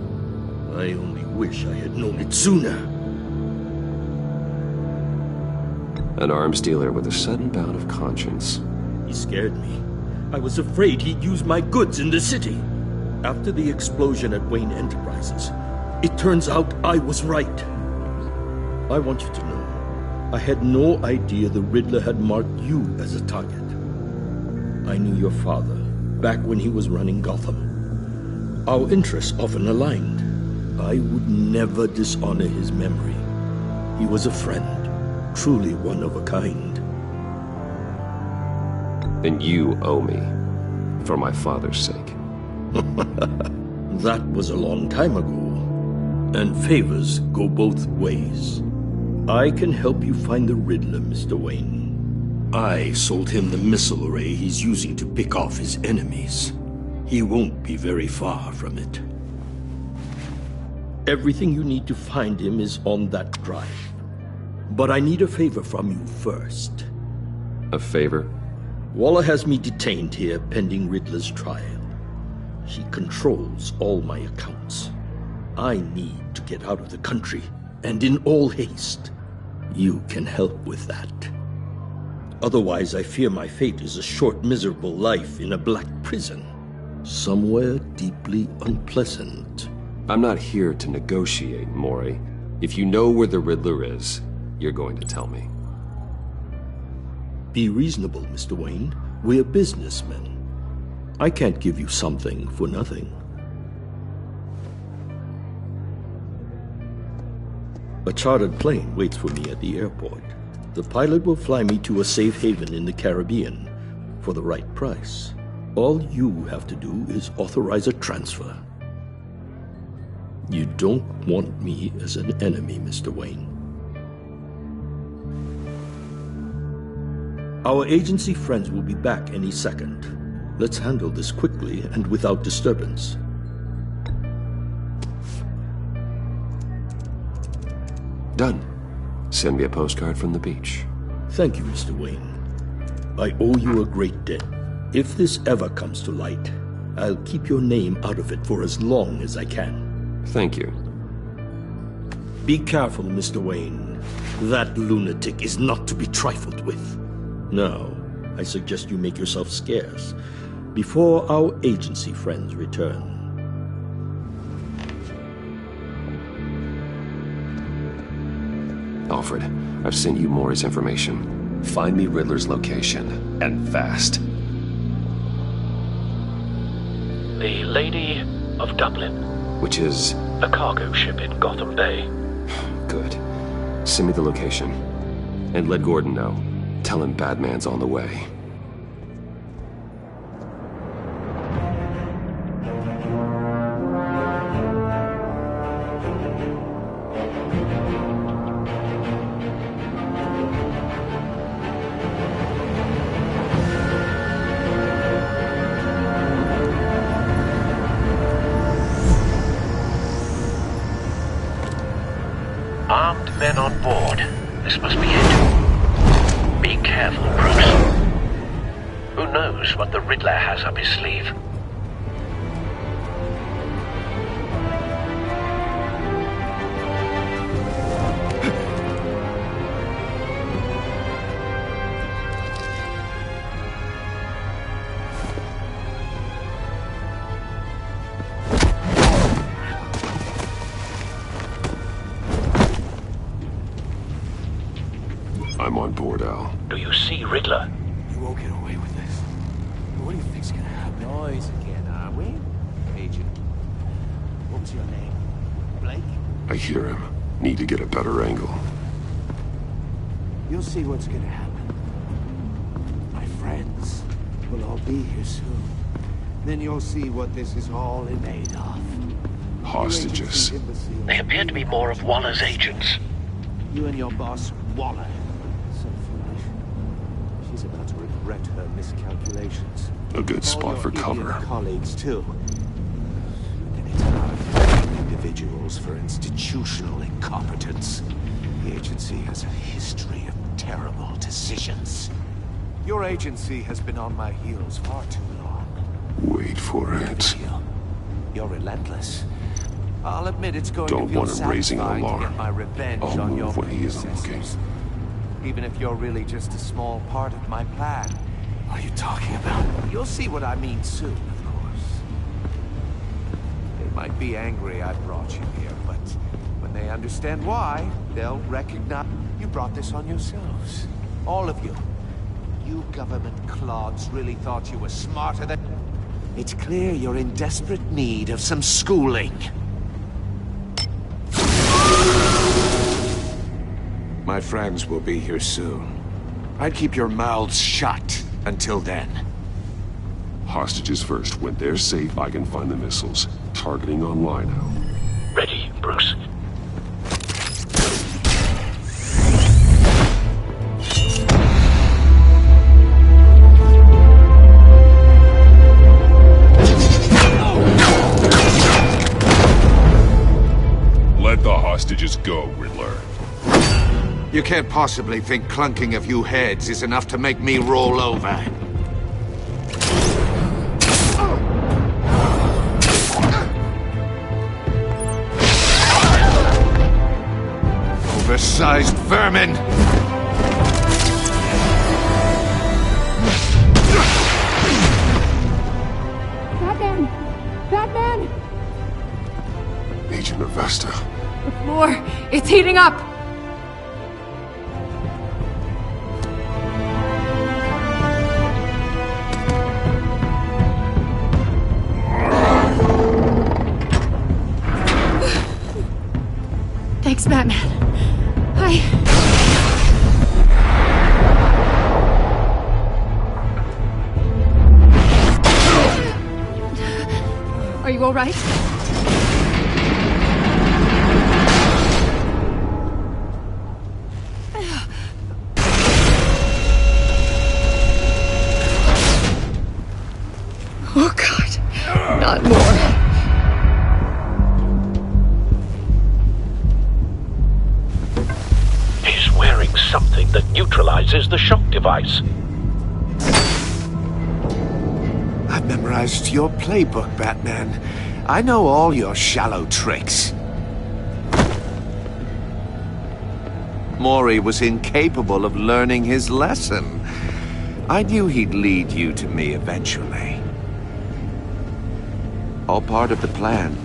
I only wish I had known it sooner. An arms dealer with a sudden bout of conscience. He scared me. I was afraid he'd use my goods in the city. After the explosion at Wayne Enterprises, it turns out I was right. I want you to know, I had no idea the Riddler had marked you as a target. I knew your father, back when he was running Gotham. Our interests often aligned. I would never dishonor his memory. He was a friend, truly one of a kind. Then you owe me, for my father's sake. That was a long time ago, and favors go both ways. I can help you find the Riddler, Mr. Wayne. I sold him the missile array he's using to pick off his enemies. He won't be very far from it. Everything you need to find him is on that drive. But I need a favor from you first. A favor? Waller has me detained here pending Riddler's trial. She controls all my accounts. I need to get out of the country, and in all haste. You can help with that. Otherwise, I fear my fate is a short, miserable life in a black prison. Somewhere deeply unpleasant. I'm not here to negotiate, Mori. If you know where the Riddler is, you're going to tell me. Be reasonable, Mr. Wayne. We're businessmen. I can't give you something for nothing. A chartered plane waits for me at the airport. The pilot will fly me to a safe haven in the Caribbean for the right price. All you have to do is authorize a transfer. You don't want me as an enemy, Mr. Wayne. Our agency friends will be back any second. Let's handle this quickly and without disturbance. Done. Send me a postcard from the beach. Thank you, Mr. Wayne. I owe you a great debt. If this ever comes to light, I'll keep your name out of it for as long as I can. Thank you. Be careful, Mr. Wayne. That lunatic is not to be trifled with. Now, I suggest you make yourself scarce before our agency friends return. Alfred, I've sent you Mori's information. Find me Riddler's location, and fast. The Lady of Dublin. Which is? A cargo ship in Gotham Bay. Good. Send me the location. And let Gordon know. Tell him Batman's on the way. Armed men on board. This must be it. Be careful, Bruce. Who knows what the Riddler has up his sleeve? I'm on board, Al. Do you see Riddler? You won't get away with this. What do you think's gonna happen? Noise again, are we? Agent. What was your name? Blake? I hear him. Need to get a better angle. You'll see what's gonna happen. My friends will all be here soon. Then you'll see what this is all made of. Hostages. They appear to be more of Waller's agents. You and your boss, Waller. So foolish. She She's about to regret her miscalculations. A good spot for cover. Colleagues, too. And it's hard individuals for institutional incompetence. The agency has a history of terrible decisions. Your agency has been on my heels far too long. Wait for it. You're relentless. I'll admit it's going Don't to feel want him raising an satisfying to alarm. get my revenge I'll on your move when he isn't looking. predecessors. Even if you're really just a small part of my plan. What are you talking about? You'll see what I mean soon, of course. They might be angry I brought you here, but when they understand why, they'll recognize you brought this on yourselves. All of you. You government clods really thought you were smarter than... It's clear you're in desperate need of some schooling. My friends will be here soon. I'd keep your mouths shut until then. Hostages first. When they're safe, I can find the missiles. Targeting online now. Ready, Bruce. Let the hostages go, Riddler. You can't possibly think clunking a few heads is enough to make me roll over. Oversized vermin! Batman! Batman! Agent Avesta. The floor, it's heating up! Thanks, Batman. Are you all right? Oh, God. Not more. He's wearing something that neutralizes the shock device. I've memorized your playbook, Batman. I know all your shallow tricks. Mori was incapable of learning his lesson. I knew he'd lead you to me eventually. All part of the plan.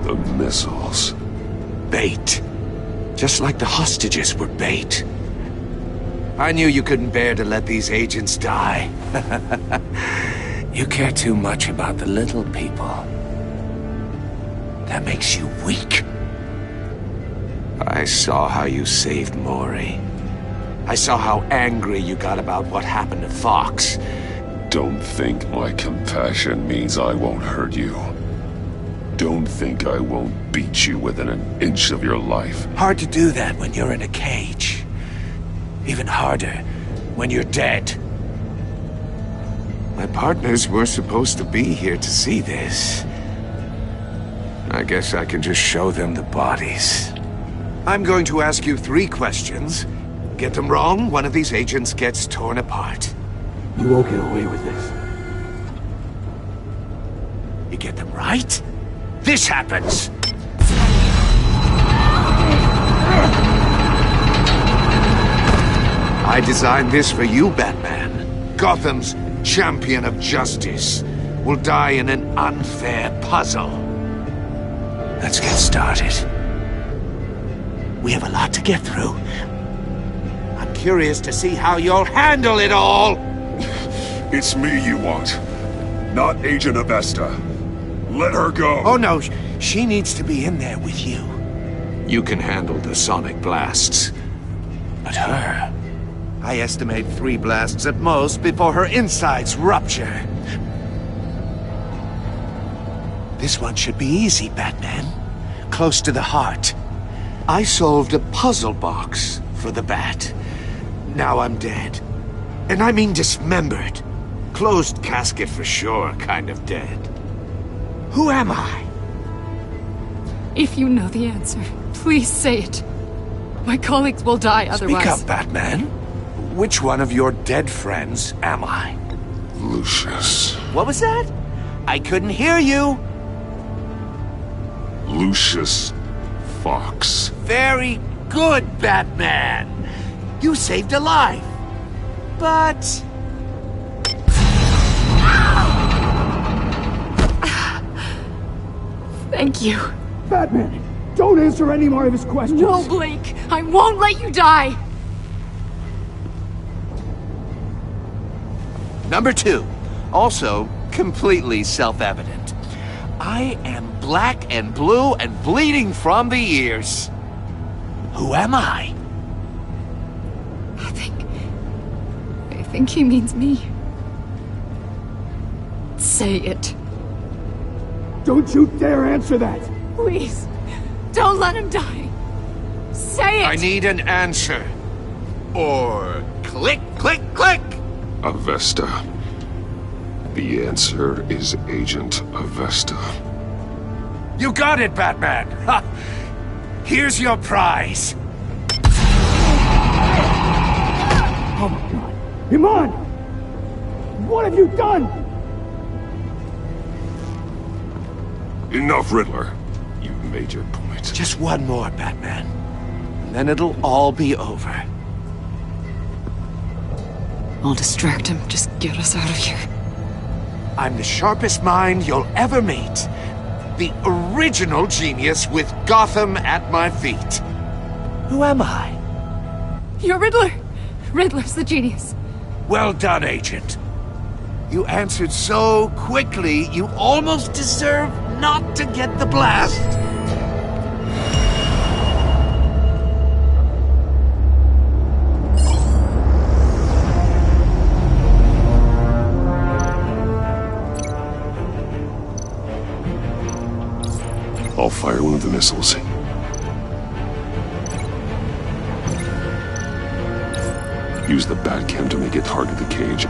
The missiles. Bait. Just like the hostages were bait. I knew you couldn't bear to let these agents die. You care too much about the little people. That makes you weak. I saw how you saved Mori. I saw how angry you got about what happened to Fox. Don't think my compassion means I won't hurt you. Don't think I won't beat you within an inch of your life. Hard to do that when you're in a cage. Even harder when you're dead. My partners were supposed to be here to see this. I guess I can just show them the bodies. I'm going to ask you 3 questions. Get them wrong, one of these agents gets torn apart. You won't get away with this. You get them right, this happens! I designed this for you, Batman. Gotham's champion of justice will die in an unfair puzzle. Let's get started. We have a lot to get through. I'm curious to see how you'll handle it all! It's me you want, not Agent Avesta. Let her go! Oh no, she needs to be in there with you. You can handle the sonic blasts. But her... I estimate 3 blasts at most before her insides rupture. This one should be easy, Batman. Close to the heart. I solved a puzzle box for the bat. Now I'm dead. And I mean dismembered. Closed casket for sure, kind of dead. Who am I? If you know the answer, please say it. My colleagues will die otherwise. Speak up, Batman. Which one of your dead friends am I? Lucius. What was that? I couldn't hear you. Lucius Fox. Very good, Batman. You saved a life. But... Thank you. Batman, don't answer any more of his questions. No, Blake. I won't let you die. Number 2. Also, completely self-evident. I am black and blue and bleeding from the ears. Who am I? I think he means me. Say it. Don't you dare answer that! Please, don't let him die. Say it! I need an answer. Or click, click, click! Avesta. The answer is Agent Avesta. You got it, Batman! Ha! Here's your prize. Oh my god. Iman! What have you done? Enough, Riddler. You've made your point. Just one more, Batman. And then it'll all be over. I'll distract him. Just get us out of here. I'm the sharpest mind you'll ever meet. The original genius with Gotham at my feet. Who am I? You're Riddler. Riddler's the genius. Well done, Agent. You answered so quickly, you almost deserve not to get the blast. I'll fire one of the missiles. Use the Batcam to make it target the cage.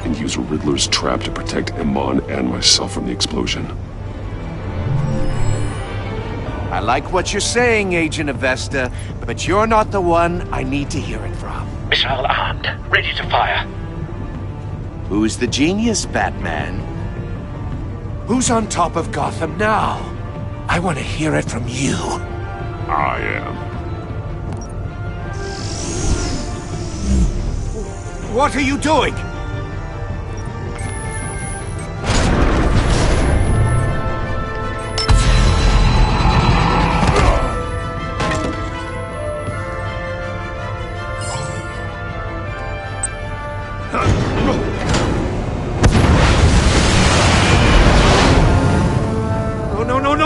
And use Riddler's trap to protect Iman and myself from the explosion. I like what you're saying, Agent Avesta, but you're not the one I need to hear it from. Missile armed, ready to fire. Who's the genius, Batman? Who's on top of Gotham now? I want to hear it from you. I am. What are you doing?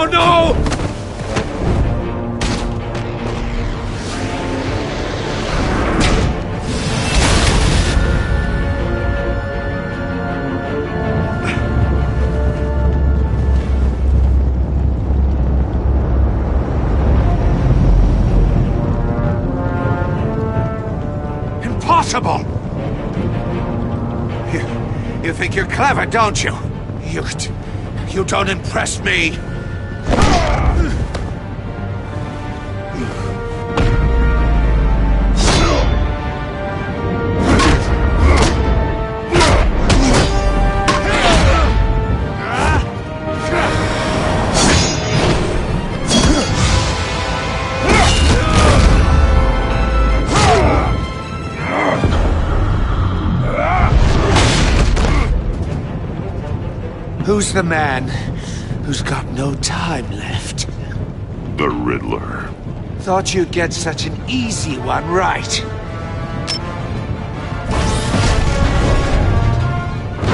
No! Impossible! You think you're clever, don't you? You don't impress me. Who's the man who's got no time left? The Riddler. Thought you'd get such an easy one right.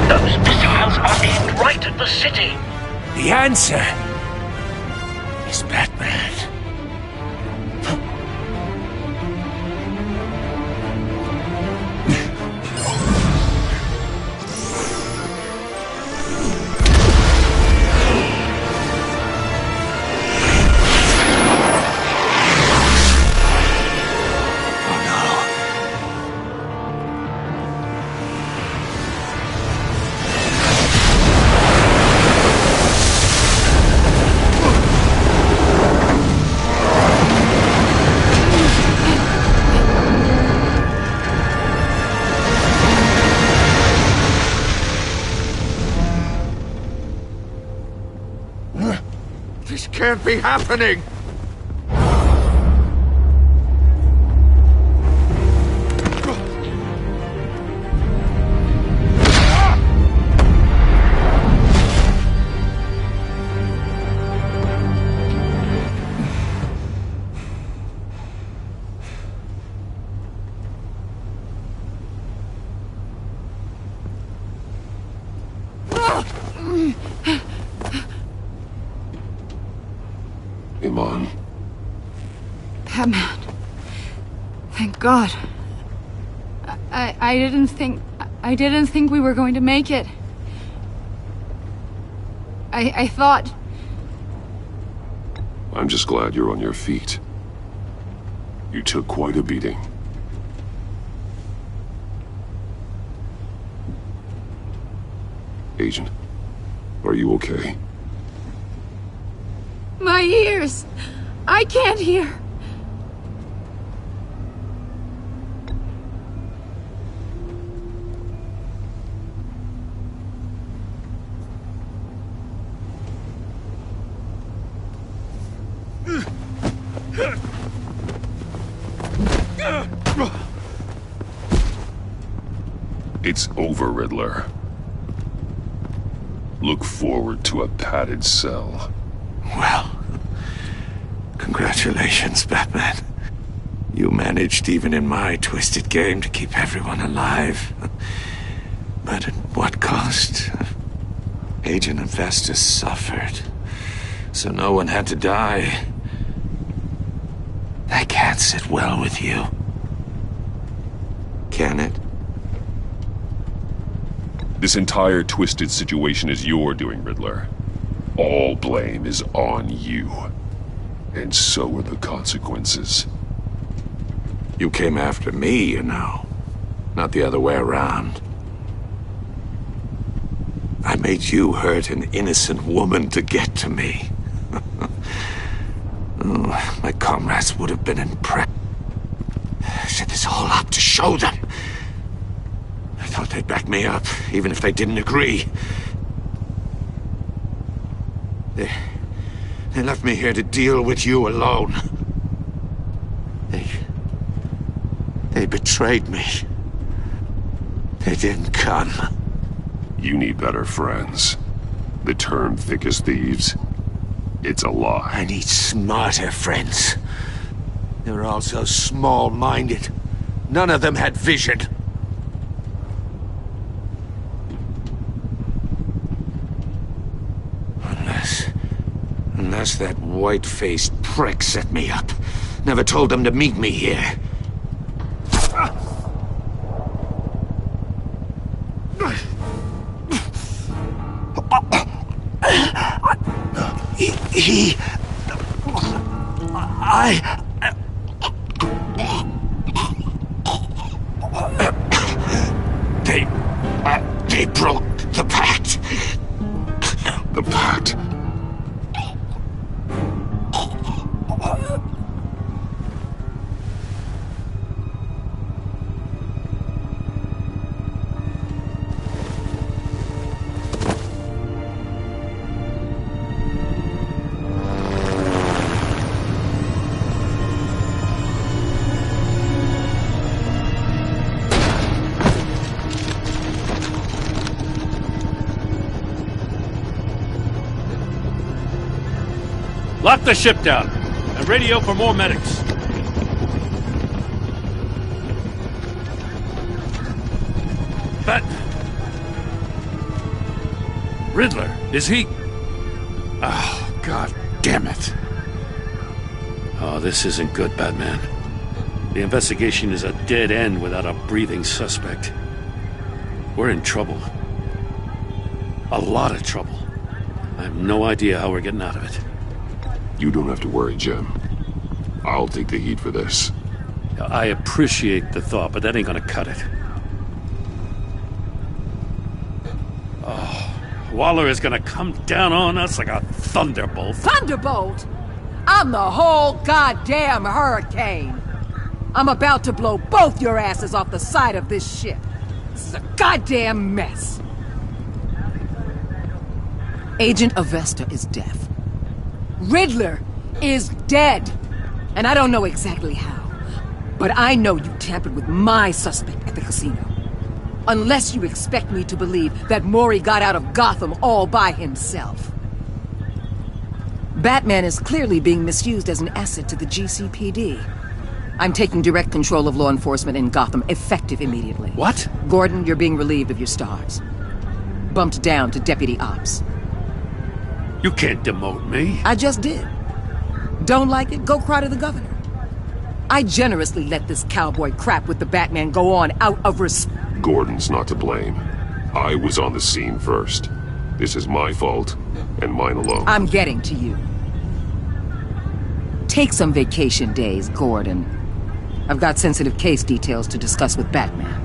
Those missiles are aimed right at the city. The answer is Batman. This can't be happening! Iman. Batman. Thank God. I didn't think we were going to make it. I thought... I'm just glad you're on your feet. You took quite a beating. Agent, are you okay? My ears! I can't hear! It's over, Riddler. Look forward to a padded cell. Well, congratulations, Batman. You managed, even in my twisted game, to keep everyone alive. But at what cost? Agent Investor suffered, so no one had to die. That can't sit well with you. Can it? This entire twisted situation is your doing, Riddler. All blame is on you. And so are the consequences. You came after me, you know. Not the other way around. I made you hurt an innocent woman to get to me. Oh, my comrades would have been impressed. I set this all up to show them. I thought they'd back me up, even if they didn't agree. They left me here to deal with you alone. They betrayed me. They didn't come. You need better friends. The term thick as thieves, it's a lie. I need smarter friends. They're all so small-minded. None of them had vision. Unless that white-faced prick set me up. Never told them to meet me here. They broke the pact. The pact? Lock the ship down and radio for more medics. But... Riddler, is he... Oh, God damn it. Oh, this isn't good, Batman. The investigation is a dead end without a breathing suspect. We're in trouble. A lot of trouble. I have no idea how we're getting out of it. You don't have to worry, Jim. I'll take the heat for this. I appreciate the thought, but that ain't gonna cut it. Oh, Waller is gonna come down on us like a thunderbolt. Thunderbolt? I'm the whole goddamn hurricane. I'm about to blow both your asses off the side of this ship. This is a goddamn mess. Agent Avesta is deaf. Riddler is dead. And I don't know exactly how. But I know you tampered with my suspect at the casino. Unless you expect me to believe that Mori got out of Gotham all by himself. Batman is clearly being misused as an asset to the GCPD. I'm taking direct control of law enforcement in Gotham, effective immediately. What? Gordon, you're being relieved of your stars. Bumped down to Deputy Ops. You can't demote me. I just did. Don't like it? Go cry to the governor. I generously let this cowboy crap with the Batman go on out of respect. Gordon's not to blame. I was on the scene first. This is my fault, and mine alone. I'm getting to you. Take some vacation days, Gordon. I've got sensitive case details to discuss with Batman.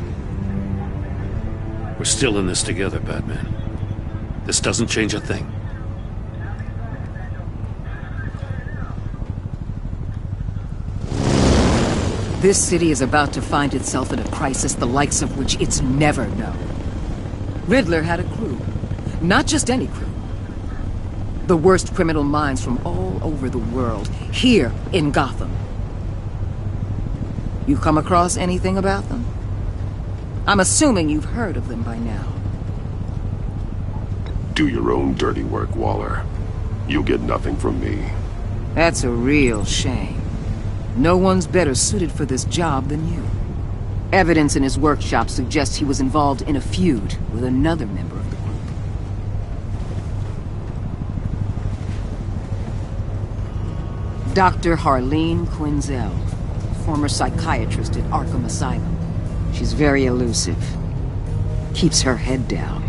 We're still in this together, Batman. This doesn't change a thing. This city is about to find itself in a crisis the likes of which it's never known. Riddler had a crew. Not just any crew. The worst criminal minds from all over the world, here in Gotham. You come across anything about them? I'm assuming you've heard of them by now. Do your own dirty work, Waller. You'll get nothing from me. That's a real shame. No one's better suited for this job than you. Evidence in his workshop suggests he was involved in a feud with another member of the group. Dr. Harleen Quinzel, former psychiatrist at Arkham Asylum. She's very elusive. Keeps her head down.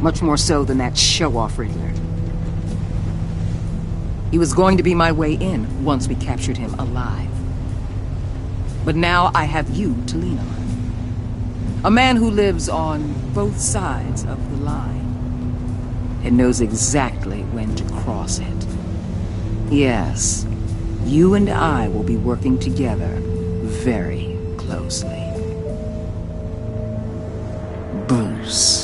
Much more so than that show-off Riddler. He was going to be my way in once we captured him alive. But now I have you to lean on. A man who lives on both sides of the line and knows exactly when to cross it. Yes, you and I will be working together very closely. Bruce.